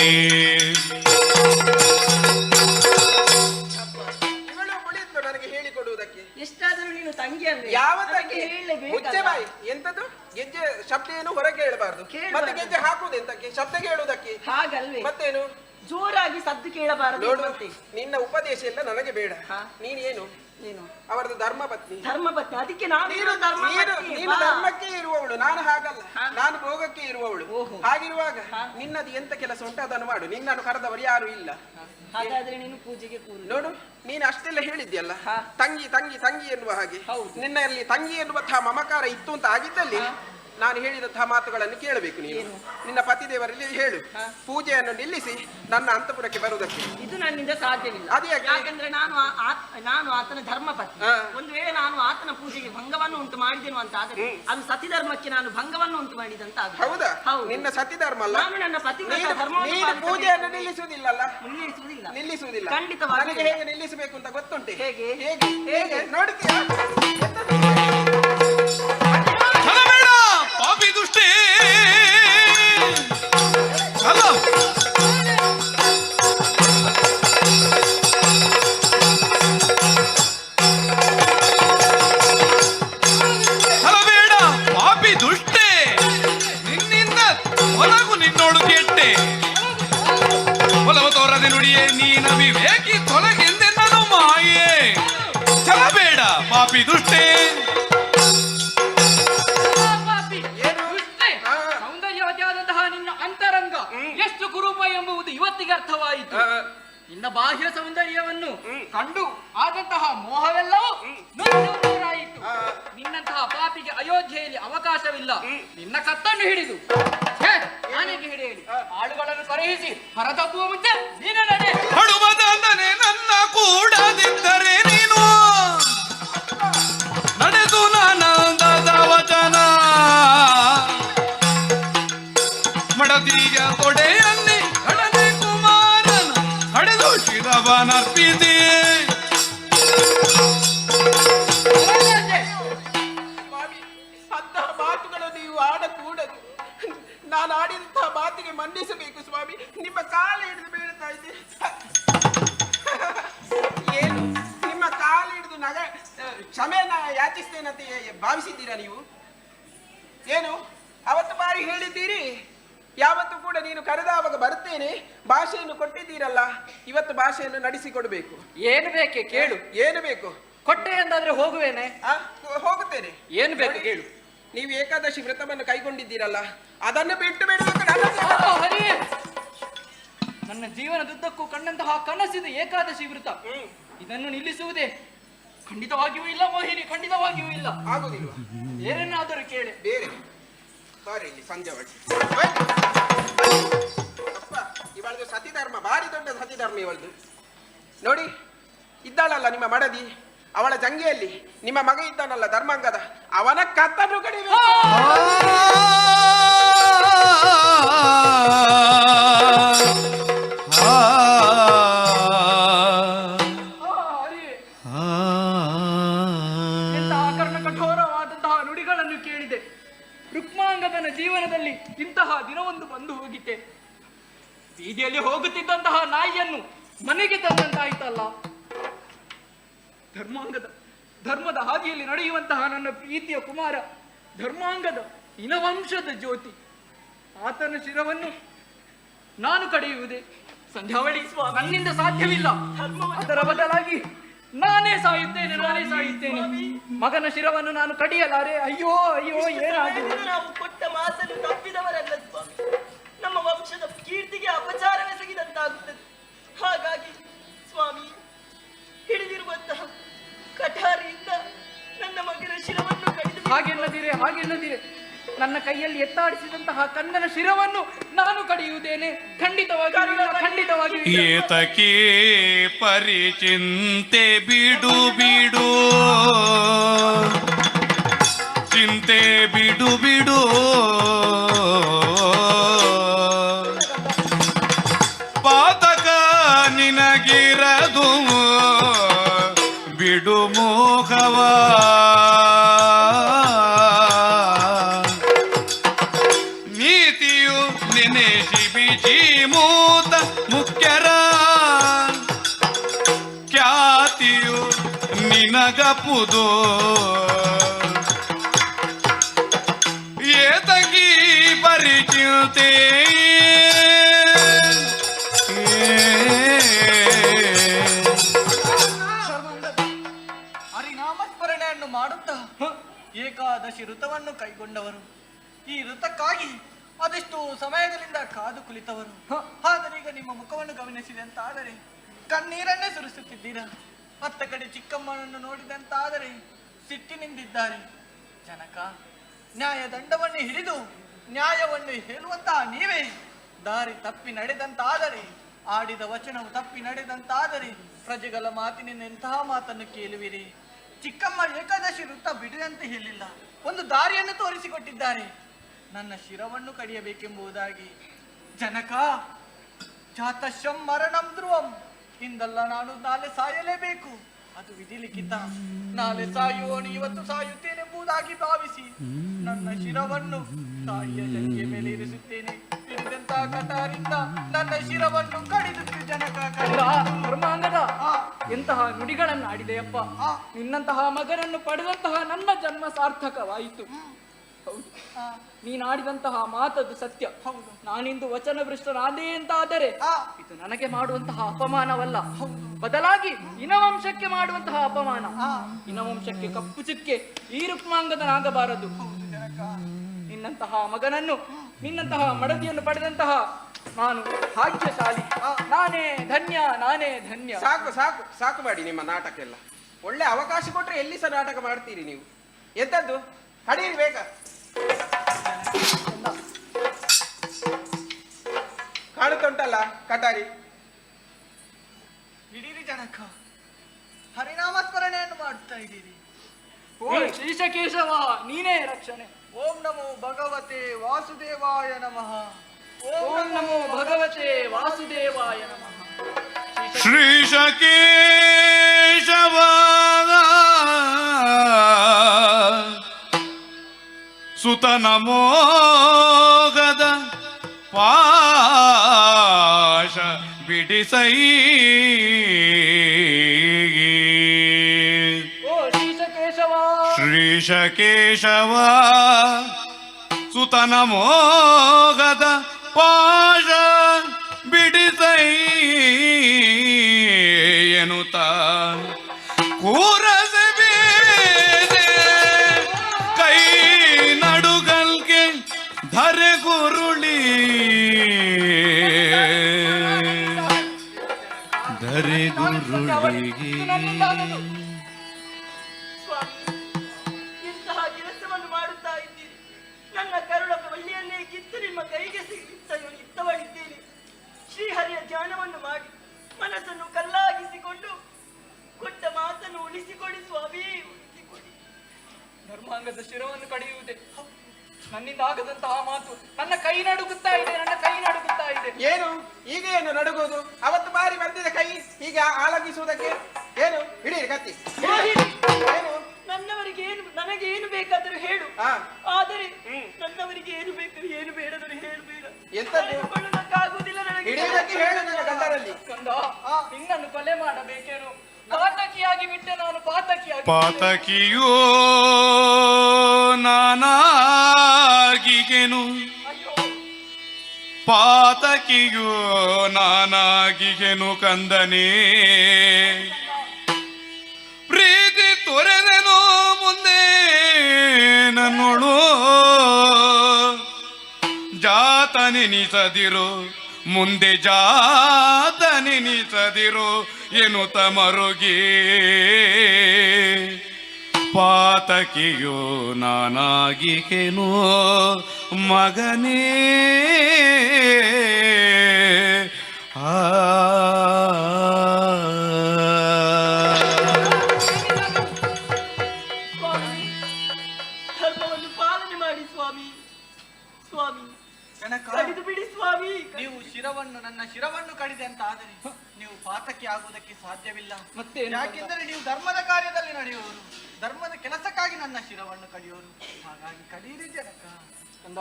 ಇವಳು ಕುಳಿತು ನನಗೆ ಹೇಳಿಕೊಡುವುದಕ್ಕೆ. ಎಷ್ಟಾದರೂ ನೀನು ತಂಗಿ ಅಲ್ವೇ? ಯಾವ ಅದಕ್ಕೆ ತಂಗಿ? ಹೇಳಲೇಬೇಕಲ್ಲ. ಮುಚ್ಚೆ ಬಾಯಿ. ಎಂತದು? ಗೆಜ್ಜೆ ಶಬ್ದ ಏನು ಹೊರಗೆ ಹೇಳಬಾರ್ದು. ಮತ್ತೆ ಗೆಜ್ಜೆ ಹಾಕುವುದು ಎಂತಕ್ಕೆ? ಶಬ್ದ ಕೇಳುವುದಕ್ಕೆ. ಹಾಗಲ್ವೇ? ಮತ್ತೇನು? ಜೋರಾಗಿ ಸದ್ದು ಕೇಳಬಾರದು ನೋಡು ಮತ್ತೆ. ನಿನ್ನ ಉಪದೇಶ ಎಲ್ಲ ನನಗೆ ಬೇಡ. ಹಾ? ನೀನೇನು ಏನು ಅವರದ್ದು ಧರ್ಮಪತ್ನಿ. ಧರ್ಮಪತ್ನಿ, ಅದಕ್ಕೆ ನಾನು ನೀನು ನೀನು ಧರ್ಮಕ್ಕೆ ಇರುವವಳು, ನಾನು ಹಾಗಲ್ಲ. ನಾನು ಭೋಗಕ್ಕೆ ಇರುವವಳು. ಓಹೋ. ಹಾಗಿರುವಾಗ ನಿನ್ನದು ಎಂತ ಕೆಲಸ ಉಂಟು ಅದನ್ನು ಮಾಡು. ನಿನ್ನನ್ನು ಕರೆದವರು ಯಾರು ಇಲ್ಲ. ಹಾಗಾದ್ರೆ ನೀನು ಪೂಜೆಗೆ ಕೂರು. ನೋಡು, ನೀನು ಅಷ್ಟೆಲ್ಲ ಹೇಳಿದ್ಯಲ್ಲ, ಹಾ. ತಂಗಿ ತಂಗಿ ತಂಗಿ ಎನ್ನುವ ಹಾಗೆ. ಹೌದು. ನಿನ್ನಲ್ಲಿ ತಂಗಿ ಎನ್ನುವಂತಹ ಮಮಕಾರ ಇತ್ತು ಅಂತ ಆಗಿದ್ದಲ್ಲಿ ನಾನು ಹೇಳಿದಂತಹ ಮಾತುಗಳನ್ನು ಕೇಳಬೇಕು ನೀನು. ನಿನ್ನ ಪತಿದೇವರಲ್ಲಿ ಹೇಳು, ಪೂಜೆಯನ್ನು ನಿಲ್ಲಿಸಿ ನನ್ನ ಅಂತಃಪುರಕ್ಕೆ ಬರುವುದಕ್ಕೆ. ಇದು ನನ್ನಿಂದ ಸಾಧ್ಯವಿಲ್ಲ. ಅದು ಯಾಕೆ? ಯಾಕಂದ್ರೆ ನಾನು ಆತನ ಧರ್ಮಪತ್ನಿ. ಒಂದು ವೇಳೆ ನಾನು ಆತನ ಪೂಜೆಗೆ ಭಂಗವನ್ನು ಉಂಟು ಮಾಡಿದೆನು ಅಂತ ಆದರೆ ಅದು ಸತಿ ಧರ್ಮಕ್ಕೆ ನಾನು ಭಂಗವನ್ನು ಉಂಟು ಮಾಡಿದಂತ ಆಗುತ್ತೆ. ಹೌದಾ? ಹೌದು. ನಿನ್ನ ಸತಿ ಧರ್ಮ ಅಲ್ಲ. ನಾನು ನನ್ನ ಪತಿವ್ರತ ನೀನು ಧರ್ಮವನ್ನು ಪೂಜೆಯನ್ನು ನಿಲ್ಲಿಸುವುದಿಲ್ಲಲ್ಲ. ನಿಲ್ಲಿಸುವುದಿಲ್ಲ. ನಿಲ್ಲಿಸುವುದಿಲ್ಲ. ಖಂಡಿತವಾಗಿ. ನನಗೆ ಹೇಗೆ ನಿಲ್ಲಿಸಬೇಕು ಅಂತ ಗೊತ್ತುಂಟೆ. ಹೇಗೆ? ಹೇಗೆ ಹೇಗೆ ನೋಡ್ತೀಯಾ? ಛಲಬೇಡ ಪಾಪಿ ದುಷ್ಟೇ. ಛಲ ಛಲಬೇಡ ಪಾಪಿ ದುಷ್ಟೇ. ನಿನ್ನಿಂದ ಹೊಲಗು ನಿನ್ನೋಡು ಕೆಟ್ಟೆ. ಒಲವ ತೋರದೆ ನುಡಿಯೇ ನೀನ ವಿವೇಕಿ ತೊಲಗೆಂದೆನ್ನನು ಮಾಯೆ. ಛಲಬೇಡ ಪಾಪಿ ದುಷ್ಟೇ. ಸೌಂದರ್ಯವತಿಯಾದಂತಹ ನಿನ್ನ ಅಂತರಂಗ ಎಷ್ಟು ಕುರೂಪ ಎಂಬುದು ಇವತ್ತಿಗೆ ಅರ್ಥವಾಯಿತು. ನಿನ್ನ ಬಾಹ್ಯ ಸೌಂದರ್ಯವನ್ನು ಕಂಡು ಆದಂತಹ ಮೋಹವೆಲ್ಲವೂ ನೂರಾಯಿತು. ನಿನ್ನಂತಹ ಪಾಪಿಗೆ ಅಯೋಧ್ಯೆಯಲ್ಲಿ ಅವಕಾಶವಿಲ್ಲ. ನಿನ್ನ ಕತ್ತನ್ನು ಹಿಡಿದು ಆನೆಗೆ ಹಿಡಿಯಲಿ ಆಳುಗಳನ್ನು ಕರೆಯಿಸಿ ಹೊರತಪ್ಪುವ ಮುಂಚೆ ನೀನು ನಡೆ. ಹಡುಮದನೆ ನನ್ನ ಕೂಡದಿದ್ದರೆ ನೀನು ನಡೆದು ನಾನಂದದ ವಚನ. ಮಡದಿಯ ತೊಡೆಯಲ್ಲಿ ಹಡದೆ ಕುಮಾರನ ಹಡೆದು ಶಿರವನರ್ಪಿಸಿ. ಸ್ವಾಮಿ, ಅಂತಹ ಮಾತುಗಳು ನೀವು ಆಡಕೂಡದು. ನಾನು ಆಡಿದಂತಹ ಮಾತಿಗೆ ಮನ್ನಿಸಬೇಕು ಸ್ವಾಮಿ. ನಿಮ್ಮ ಕಾಲ ಹಿಡಿದು ಬೀಳ್ತಾ ಇದ್ದೆ. ಏನು ನಿಮ್ಮ ಕಾಲ ಹಿಡಿದು ಕ್ಷಮೆನ ಯಾಚಿಸ್ತೇನಂತ ಭಾವಿಸಿದ್ದೀರಾ ನೀವು? ಏನು ಅವತ್ತು ಬಾರಿ ಹೇಳಿದ್ದೀರಿ, ಯಾವತ್ತು ಕೂಡ ನೀನು ಕರೆದಾವಾಗ ಬರುತ್ತೇನೆ ಭಾಷೆಯನ್ನು ಕೊಟ್ಟಿದ್ದೀರಲ್ಲ, ಇವತ್ತು ಭಾಷೆಯನ್ನು ನಡೆಸಿಕೊಡ್ಬೇಕು. ಏನು ಬೇಕೆ ಕೇಳು. ಏನು ಬೇಕು? ಕೊಟ್ಟೆ ಎಂದಾದ್ರೆ ಹೋಗುವೇನೆ. ಹೋಗುತ್ತೇನೆ. ಏನು ಬೇಕು ಕೇಳು. ನೀವು ಏಕಾದಶಿ ವ್ರತವನ್ನು ಕೈಗೊಂಡಿದ್ದೀರಲ್ಲ, ಅದನ್ನು ಬಿಟ್ಟು ಬಿಡಬೇಕು. ಹರಿ, ನನ್ನ ಜೀವನದುದ್ದಕ್ಕೂ ಕಂಡಂತಹ ಕನಸಿದ ಏಕಾದಶಿ ವ್ರತ ಇದನ್ನು ನಿಲ್ಲಿಸುವುದೇ ಖಂಡಿತವಾಗಿಯೂ ಇಲ್ಲ ಮೋಹಿನಿ, ಖಂಡಿತವಾಗಿಯೂ ಇಲ್ಲ. ಆಗುದಿಲ್ವಾ? ಏನನ್ನಾದರೂ ಕೇಳಿ. ಬೇರೆ ಬಾರಿ ಇಲ್ಲಿ ಸಂಜೆ ಅಪ್ಪ, ಇವಳದು ಸತಿಧರ್ಮ ಭಾರಿ ದೊಡ್ಡ ಸತಿಧರ್ಮ ಇವಳದು. ನೋಡಿ, ಇದ್ದಾಳಲ್ಲ ನಿಮ್ಮ ಮಡದಿ, ಅವಳ ಜಂಗೆಯಲ್ಲಿ ನಿಮ್ಮ ಮಗ ಇದ್ದಾನಲ್ಲ ಧರ್ಮಾಂಗದ, ಅವನ ಕತ್ತನ್ನು ಕಡಿಬೇಕು. ಆಕರ್ಣ ಕಠೋರವಾದಂತಹ ನುಡಿಗಳನ್ನು ಕೇಳಿದೆ. ರುಕ್ಮಾಂಗದನ ಜೀವನದಲ್ಲಿ ಇಂತಹ ದಿನವೊಂದು ಬಂದು ಹೋಗಿತ್ತೆ. ಬೀದಿಯಲ್ಲಿ ಹೋಗುತ್ತಿದ್ದಂತಹ ನಾಯಿಯನ್ನು ಮನೆಗೆ ತಂದಂತಾಯ್ತಲ್ಲ. ಧರ್ಮದ ಹಾದಿಯಲ್ಲಿ ನಡೆಯುವಂತಹ ನನ್ನ ಪ್ರೀತಿಯ ಕುಮಾರ ಧರ್ಮಾಂಗದ ಇನವಂಶದ ಜ್ಯೋತಿ, ಆತನ ಶಿರವನ್ನು ನಾನು ಕಡಿಯುವುದೇ ಸಂಧ್ಯಾವಳಿ ನನ್ನಿಂದ ಸಾಧ್ಯವಿಲ್ಲ. ಅದರ ಬದಲಾಗಿ ನಾನೇ ಸಾಯುತ್ತೇನೆ. ಮಗನ ಶಿರವನ್ನು ನಾನು ಕಡಿಯಲಾರೆ. ಅಯ್ಯೋ ಅಯ್ಯೋ, ಏನಾಗಿದೆ? ನಾವು ಕೊಟ್ಟ ಮಾತನ್ನು ತಪ್ಪಿದವರಲ್ಲ ಸ್ವಾಮಿ. ನಮ್ಮ ವಂಶದ ಕೀರ್ತಿಗೆ ಅಪಚಾರವೆಸಗಿದಂತಾಗುತ್ತದೆ. ಹಾಗಾಗಿ ಸ್ವಾಮಿ, ಹಿಡಿದಿರುವಂತಹ ಕಠಾರಿಯಿಂದ ನನ್ನ ಮಗನ ಶಿರವನ್ನು ಕಡಿದು ಹಾಗೆನ್ನದಿರೆ ನನ್ನ ಕೈಯಲ್ಲಿ ಎತ್ತಾಡಿಸಿದಂತಹ ಕನ್ನನ ಶಿರವನ್ನು ನಾನು ಕಡಿಯುವುದೇನೆ. ಖಂಡಿತವಾಗಿ ಏತಕೇ ಪರಿಚಿಂತೆ ಬಿಡು ಬಿಡು, ಚಿಂತೆ ಬಿಡು ಬಿಡು. ಪಾತಕ ನಿನಗಿರದು ಬಿಡು ಮೋಹವ. ನೀತಿಯು ನೆನೆಸಿ ಬಿಜಿ ಮೂತ ಮುಖ್ಯರ ಖ್ಯಾತಿಯು ನಿನಗಪುದು. ಏತಕಿ ಪರಿಚಿತೆ ಏಕಾದಶಿ ಋತವನ್ನು ಕೈಗೊಂಡವರು. ಈ ಋತಕ್ಕಾಗಿ ಅದೆಷ್ಟು ಸಮಯಗಳಿಂದ ಕಾದು ಕುಳಿತವರು. ಆದರೆ ಈಗ ನಿಮ್ಮ ಮುಖವನ್ನು ಗಮನಿಸಿದೆ ಅಂತಾದರೆ ಕಣ್ಣೀರನ್ನೇ ಸುರಿಸುತ್ತಿದ್ದೀರಾ. ಅತ್ತ ಕಡೆ ಚಿಕ್ಕಮ್ಮನನ್ನು ನೋಡಿದಂತಾದರೆ ಸಿಟ್ಟಿನಿಂದಿದ್ದಾರೆ. ಜನಕ, ನ್ಯಾಯದಂಡವನ್ನು ಹಿಡಿದು ನ್ಯಾಯವನ್ನು ಹೇಳುವಂತಹ ನೀವೇ ದಾರಿ ತಪ್ಪಿ ನಡೆದಂತಾದರೆ, ಆಡಿದ ವಚನವು ತಪ್ಪಿ ನಡೆದಂತಾದರೆ ಪ್ರಜೆಗಳ ಮಾತಿನಿಂದ ಎಂತಹ ಮಾತನ್ನು ಕೇಳುವಿರಿ? ಚಿಕ್ಕಮ್ಮ ಏಕಾದಶಿ ವೃತ್ತ ಬಿಡದಂತೆ ಹೇಳಿಲ್ಲ, ಒಂದು ದಾರಿಯನ್ನು ತೋರಿಸಿಕೊಟ್ಟಿದ್ದಾರೆ, ನನ್ನ ಶಿರವನ್ನು ಕಡಿಯಬೇಕೆಂಬುದಾಗಿ. ಜನಕ, ಜಾತಶಂ ಮರಣಂ ಧ್ರುವಂ, ಇಂದಲ್ಲ ನಾನು ನಾಳೆ ಸಾಯಲೇಬೇಕು, ಅದು ವಿಧಿಲಿಖಿತ. ನಾಳೆ ಸಾಯುವನು ಇವತ್ತು ಸಾಯುತ್ತೇನೆಂಬುದಾಗಿ ಭಾವಿಸಿ ನನ್ನ ಶಿರವನ್ನು ತಾಯಿಯ ಜಂಗೆ ಮೇಲೆ ಇರಿಸುತ್ತೇನೆ. ಹಿಡಿದಂತಹ ಕಟಾರಿಂದ ನನ್ನ ಶಿರವನ್ನು ಕಡಿದು ಜನಕ ಧರ್ಮಾಂಗದ ಎಂತಹ ನುಡಿಗಳನ್ನು ಆಡಿದೆಯಪ್ಪ. ನಿನ್ನಂತಹ ಮಗನನ್ನು ಪಡೆದಂತಹ ನನ್ನ ಜನ್ಮ ಸಾರ್ಥಕವಾಯಿತು. ಹೌದು, ನೀನಾಡಿದಂತಹ ಮಾತದು ಸತ್ಯ. ಹೌದು, ನಾನಿಂದು ವಚನಭ್ರಷ್ಟನಾದೆ ಅಂತಾದರೆ ಇದು ನನಗೆ ಮಾಡುವಂತಹ ಅಪಮಾನವಲ್ಲ, ಬದಲಾಗಿ ಇನವಂಶಕ್ಕೆ ಮಾಡುವಂತಹ ಅಪಮಾನ. ಇನವಂಶಕ್ಕೆ ಕಪ್ಪು ಚುಕ್ಕೆ ಈ ರುಕ್ಮಾಂಗದನಾಗಬಾರದು. ನಿನ್ನಂತಹ ಮಗನನ್ನು, ನಿನ್ನಂತಹ ಮಡದಿಯನ್ನು ಪಡೆದಂತಹ ನಾನು ಭಾಗ್ಯಶಾಲಿ. ನಾನೇ ಧನ್ಯ, ನಾನೇ ಧನ್ಯ. ಸಾಕು ಸಾಕು ಸಾಕು ಮಾಡಿ ನಿಮ್ಮ ನಾಟಕ ಎಲ್ಲ. ಒಳ್ಳೆ ಅವಕಾಶ ಕೊಟ್ರೆ ಎಲ್ಲಿ ಸಹ ನಾಟಕ ಮಾಡ್ತೀರಿ ನೀವು. ಎಂತದ್ದು ಕಡೀರಿ ಬೇಗ. ಕಾಣುತ್ತುಂಟಲ್ಲ ಕಟಾರಿ. ಹಿಡೀರಿ ಜನಕ, ಹರಿನಾಮ ಸ್ಮರಣೆಯನ್ನು ಮಾಡುತ್ತಾ ಇದ್ದೀರಿ. ಓ ಶ್ರೀಶಕೇಶವ, ನೀನೇ ರಕ್ಷಣೆ. ಓಂ ನಮೋ ಭಗವತೆ ವಾಸುದೇವಾಯ ನಮಃ. ಓಂ ನಮೋ ಭಗವತೆ ವಾಸುದೇವಾಯ ನಮಃ. ಶ್ರೀಶಕೇಶವ ಸುತ ನಮೋಗದ ಪಾಶ ಬಿಡಿಸೈ. ಓ ಶ್ರೀಶಕೇಶವ, ಶ್ರೀಶಕೇಶವ ಸುತ ನಮೋಗದ ಪಾಶ ಬಿಡಿಸೈ ಎನ್ನುತ್ತ ಕೂರಸೆ ಬೇರೆ ಕೈ ನಡುಗಲ್ಗೆ ಧರೆ ಗುರುಳಿ ಧರೆ ಗುರುಳಿಗೆ. ಇಂತಹ ಕೆಲಸವನ್ನು ಮಾಡುತ್ತಾ ಇದ್ದೀರಿ. ನನ್ನ ಕರುಳ ಬಳ್ಳಿಯನ್ನೇ ಕಿತ್ತು ನಿಮ್ಮ ಕೈಗೆ ಇತ್ತವಳಿದ್ದೇನೆ. ಶ್ರೀಹರಿಯ ಧ್ಯಾನವನ್ನು ಮಾಡಿ ಮನಸ್ಸನ್ನು ಕಲ್ಲಾಗಿಸಿಕೊಂಡು ಕೊಟ್ಟ ಮಾತನ್ನು ಉಳಿಸಿಕೊಡಿ ಸ್ವಾಮಿ, ಉಳಿಸಿಕೊಡಿ. ಧರ್ಮಾಂಗದ ಶಿರವನ್ನು ಕಡಿಯುವುದೇ ನನ್ನಿಂದ ಆಗದಂತಹ ಮಾತು. ನನ್ನ ಕೈ ನಡುಗುತ್ತಾ ಇದೆ, ನನ್ನ ಕೈ ನಡುಗುತ್ತಾ ಇದೆ. ಏನು ಈಗ ಏನು ನಡುಗೋದು? ಅವತ್ತು ಬಾರಿ ಬಂದಿದೆ ಕೈ ಹೀಗೆ ಆಲಗಿಸುವುದಕ್ಕೆ. ಏನು ಹಿಡೀರಿ ಕತ್ತಿ. ಏನು ನನ್ನವರಿಗೆ ಏನು, ನನಗೆ ಏನು ಬೇಕಾದರೂ ಹೇಳು, ಆದರೆ ನನ್ನವರಿಗೆ ಏನು ಬೇಕು ಏನು ಬೇಡದರೂ ಹೇಳಬೇಡ. ಎಂತಕ್ಕಾಗುವುದಿಲ್ಲ ನನಗೆ. ಹಿಡಿಯುವುದಕ್ಕೆ ಹೇಳು ನನ್ನ ಗಂಡರಲ್ಲಿ. ಕಂದ, ನಿನ್ನನ್ನು ಕೊಲೆ ಮಾಡಬೇಕೇನು? ಪಾತಕಿಯಾಗಿ ಬಿಟ್ಟೆ ನಾನು, ಪಾತಕಿಯಾಗಿ. ಪಾತಕಿಯೋ ನಾನಾಗಿಗೆನು, ಪಾತಕಿಯೋ ನಾನಾಗಿಗೆನು ಕಂದನೇ. ಪ್ರೀತಿ ತೊರೆದೆನೋ ಮುಂದೆ ನನ್ನೊಳು, ಜಾತನೆನಿಸದಿರೋ ಮುಂದೆ ಜಾತನೆನಿಸದಿರೋ ಎನ್ನುತ್ತ ಮರುಗಿ. ಪಾತಕಿಯೋ ನಾನಾಗಿಗೆನು ಮಗನೇ. ಧರ್ಮವನ್ನು ಪಾಲನೆ ಮಾಡಿ ಸ್ವಾಮಿ, ಸ್ವಾಮಿ ಕಡಿದು ಬಿಡಿ ಸ್ವಾಮಿ. ನೀವು ಶಿರವನ್ನು, ನನ್ನ ಶಿರವನ್ನು ಕಡಿದೆ ಅಂತ ಆದರೆ ನೀವು ಪಾತಕಿ ಆಗುವುದಕ್ಕೆ ಸಾಧ್ಯವಿಲ್ಲ. ಮತ್ತೆ ಯಾಕೆಂದರೆ ನೀವು ಧರ್ಮದ ಕಾರ್ಯದಲ್ಲಿ ನಡೆಯುವವರು, ಧರ್ಮದ ಕೆಲಸಕ್ಕಾಗಿ ನನ್ನ ಶಿರವನ್ನು ಕಡಿಯುವರು. ಹಾಗಾಗಿ ಕಡೀರಿ ಜನಕ. ಕಂದ,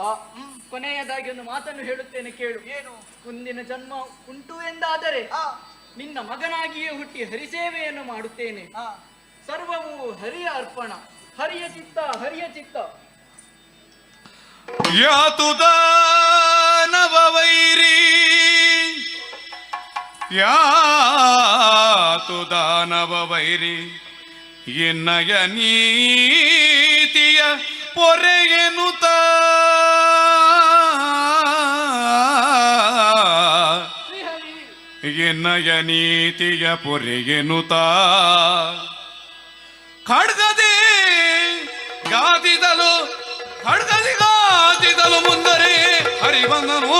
ಕೊನೆಯದಾಗಿ ಒಂದು ಮಾತನ್ನು ಹೇಳುತ್ತೇನೆ ಕೇಳು. ಏನು? ಮುಂದಿನ ಜನ್ಮ ಉಂಟು ಎಂದಾದರೆ ನಿನ್ನ ಮಗನಾಗಿಯೇ ಹುಟ್ಟಿ ಹರಿಸೇವೆಯನ್ನು ಮಾಡುತ್ತೇನೆ. ಸರ್ವವು ಹರಿಯ ಅರ್ಪಣ. ಹರಿಯ ಚಿತ್ತ, ಹರಿಯ ಚಿತ್ತ. ಯಾತುದ ನವವೈರಿ, ಯಾತು ದಾನವ ವೈರಿ, ಎನ್ನಯ ನೀತಿಯ ಪೊರೆಯೆನುತ ಎನ್ನಯ ನೀತಿಯ ಪೊರೆಯೆನುತ ಖಡ್ಗದಿ ಗಾದಿದಲು ಮುಂದರೆ ಹರಿಬಂದನು.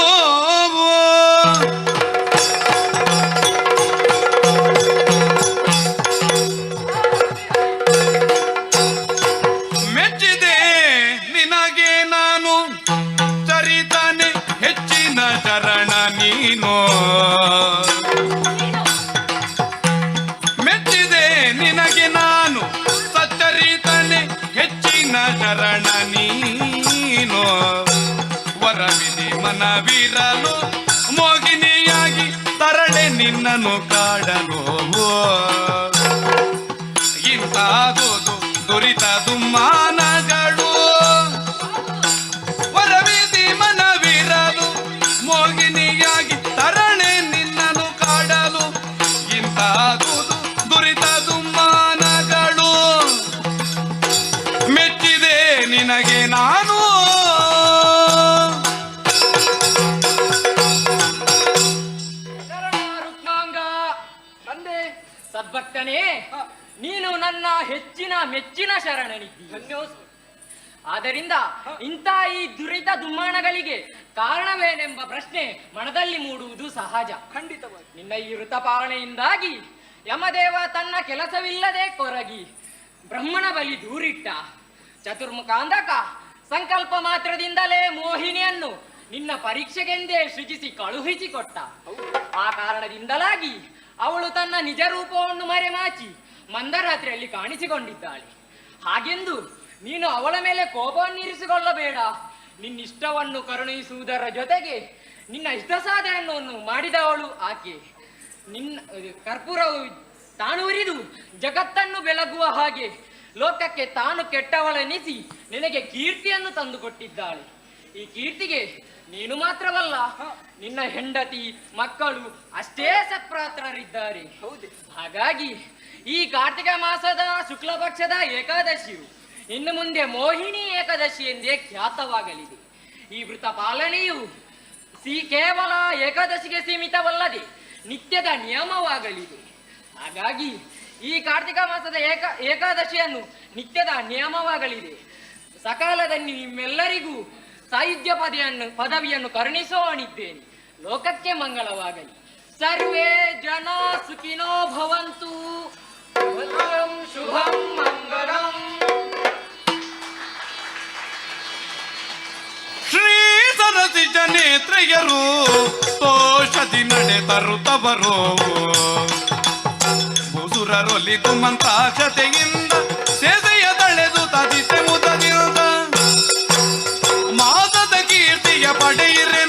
ಮೆಚ್ಚಿದೆ ನಿನಗೆ ನಾನು ಚರಿತಾನೆ ಹೆಚ್ಚಿನ ಚರಣ ನೀನು. ಮೆಚ್ಚಿದೆ ನಿನಗೆ ನಾನು ಸಚ್ಚರಿತಾನೆ ಹೆಚ್ಚಿನ ಚರಣ ನೀನು. ವರವಿಧಿ ಮನವಿರಲು ಮೋಗಿನಿಯಾಗಿ ತರಳೆ ನಿನ್ನನ್ನು ಕಾಡಲು. ಇಂತಾದುದು ದುರಿತ ದುಮ್ಮಾನಗಳು. ವರವಿಧಿ ಮನವಿರಲು ಮೋಗಿನಿಯಾಗಿ ತರಳೆ ನಿನ್ನನ್ನು ಕಾಡಲು. ಇಂತಾದುದು ದುರಿತ ದುಮ್ಮಾನಗಳು. ಮೆಚ್ಚಿದೆ ನಿನಗೆ ನಾನು ರುಕ್ಮಾಂಗ ತಂದೆ ಸದ್ಭಕ್ತನೇ, ನೀನು ನನ್ನ ಹೆಚ್ಚಿನ ಮೆಚ್ಚಿನ ಶರಣನಿದ್ದಿ. ಆದ್ದರಿಂದ ಇಂಥ ಈ ದುರಿತ ದುಮ್ಮಾನಗಳಿಗೆ ಕಾರಣವೇನೆಂಬ ಪ್ರಶ್ನೆ ಮನದಲ್ಲಿ ಮೂಡುವುದು ಸಹಜ. ಖಂಡಿತವಾಗಿ ನಿನ್ನ ಈ ಋತಪಾಲನೆಯಿಂದಾಗಿ ಯಮದೇವ ತನ್ನ ಕೆಲಸವಿಲ್ಲದೆ ಕೊರಗಿ ಬ್ರಹ್ಮನ ಬಲಿ ದೂರಿಟ್ಟ. ಚತುರ್ಮುಖಾಂಧಕ ಸಂಕಲ್ಪ ಮಾತ್ರದಿಂದಲೇ ಮೋಹಿನಿಯನ್ನು ನಿನ್ನ ಪರೀಕ್ಷೆಗೆಂದೇ ಸೃಜಿಸಿ ಕಳುಹಿಸಿಕೊಟ್ಟ. ಆ ಕಾರಣದಿಂದಲಾಗಿ ಅವಳು ತನ್ನ ನಿಜ ರೂಪವನ್ನು ಮರೆಮಾಚಿ ಮಂದರಾತ್ರಿಯಲ್ಲಿ ಕಾಣಿಸಿಕೊಂಡಿದ್ದಾಳೆ. ಹಾಗೆಂದು ನೀನು ಅವಳ ಮೇಲೆ ಕೋಪವನ್ನಿರಿಸಿಕೊಳ್ಳಬೇಡ. ನಿನ್ನಿಷ್ಟವನ್ನು ಕರುಣಿಸುವುದರ ಜೊತೆಗೆ ನಿನ್ನ ಇಷ್ಟ ಸಾಧನೆಯನ್ನು ಮಾಡಿದವಳು ಆಕೆ. ನಿನ್ನ ಕರ್ಪೂರವು ತಾನು ಉರಿದು ಜಗತ್ತನ್ನು ಬೆಳಗುವ ಹಾಗೆ ಲೋಕಕ್ಕೆ ತಾನು ಕೆಟ್ಟವಳೆನಿಸಿ ನಿನಗೆ ಕೀರ್ತಿಯನ್ನು ತಂದುಕೊಟ್ಟಿದ್ದಾಳೆ. ಈ ಕೀರ್ತಿಗೆ ನೀನು ಮಾತ್ರವಲ್ಲ, ನಿನ್ನ ಹೆಂಡತಿ ಮಕ್ಕಳು ಅಷ್ಟೇ ಸತ್ಪಾತ್ರರಿದ್ದಾರೆ. ಹೌದು. ಹಾಗಾಗಿ ಈ ಕಾರ್ತಿಕ ಮಾಸದ ಶುಕ್ಲ ಪಕ್ಷದ ಏಕಾದಶಿಯು ಇನ್ನು ಮುಂದೆ ಮೋಹಿನಿ ಏಕಾದಶಿ ಎಂದೇ ಖ್ಯಾತವಾಗಲಿದೆ. ಈ ವೃತ ಪಾಲನೆಯು ಕೇವಲ ಏಕಾದಶಿಗೆ ಸೀಮಿತವಲ್ಲದೆ ನಿತ್ಯದ ನಿಯಮವಾಗಲಿದೆ. ಹಾಗಾಗಿ ಈ ಕಾರ್ತಿಕ ಮಾಸದ ಏಕಾದಶಿಯನ್ನು ನಿತ್ಯದ ನಿಯಮವಾಗಲಿದೆ. ಸಕಾಲದಲ್ಲಿ ನಿಮ್ಮೆಲ್ಲರಿಗೂ ಸಾಯುಜ್ಯ ಪದವಿಯನ್ನು ಕರುಣಿಸೋಣಿದ್ದೇನೆ. ಲೋಕಕ್ಕೆ ಮಂಗಳವಾಗಲಿ. ಸರ್ವೇ ಜನ ಸುಖಿನೋ ಭವಂತು. ಶುಭಂ ಮಂಗಳಂ. ಶ್ರೀ ಸರಸಿ ಜನೇತ್ರಯರು ತೋಷದಿ ನಡೆ ತರುತ್ತವರು. ಬುಸುರರೊಲಿದು ಮಂತ್ರಾಶತೆಯಿಂದ ಸೇದೆಯ ತಳೆದು ತದಿತೆ ಮುದದಿಂದ ಮಾಸದ ಕೀರ್ತಿಯ ಪಡೆಯಿರೆ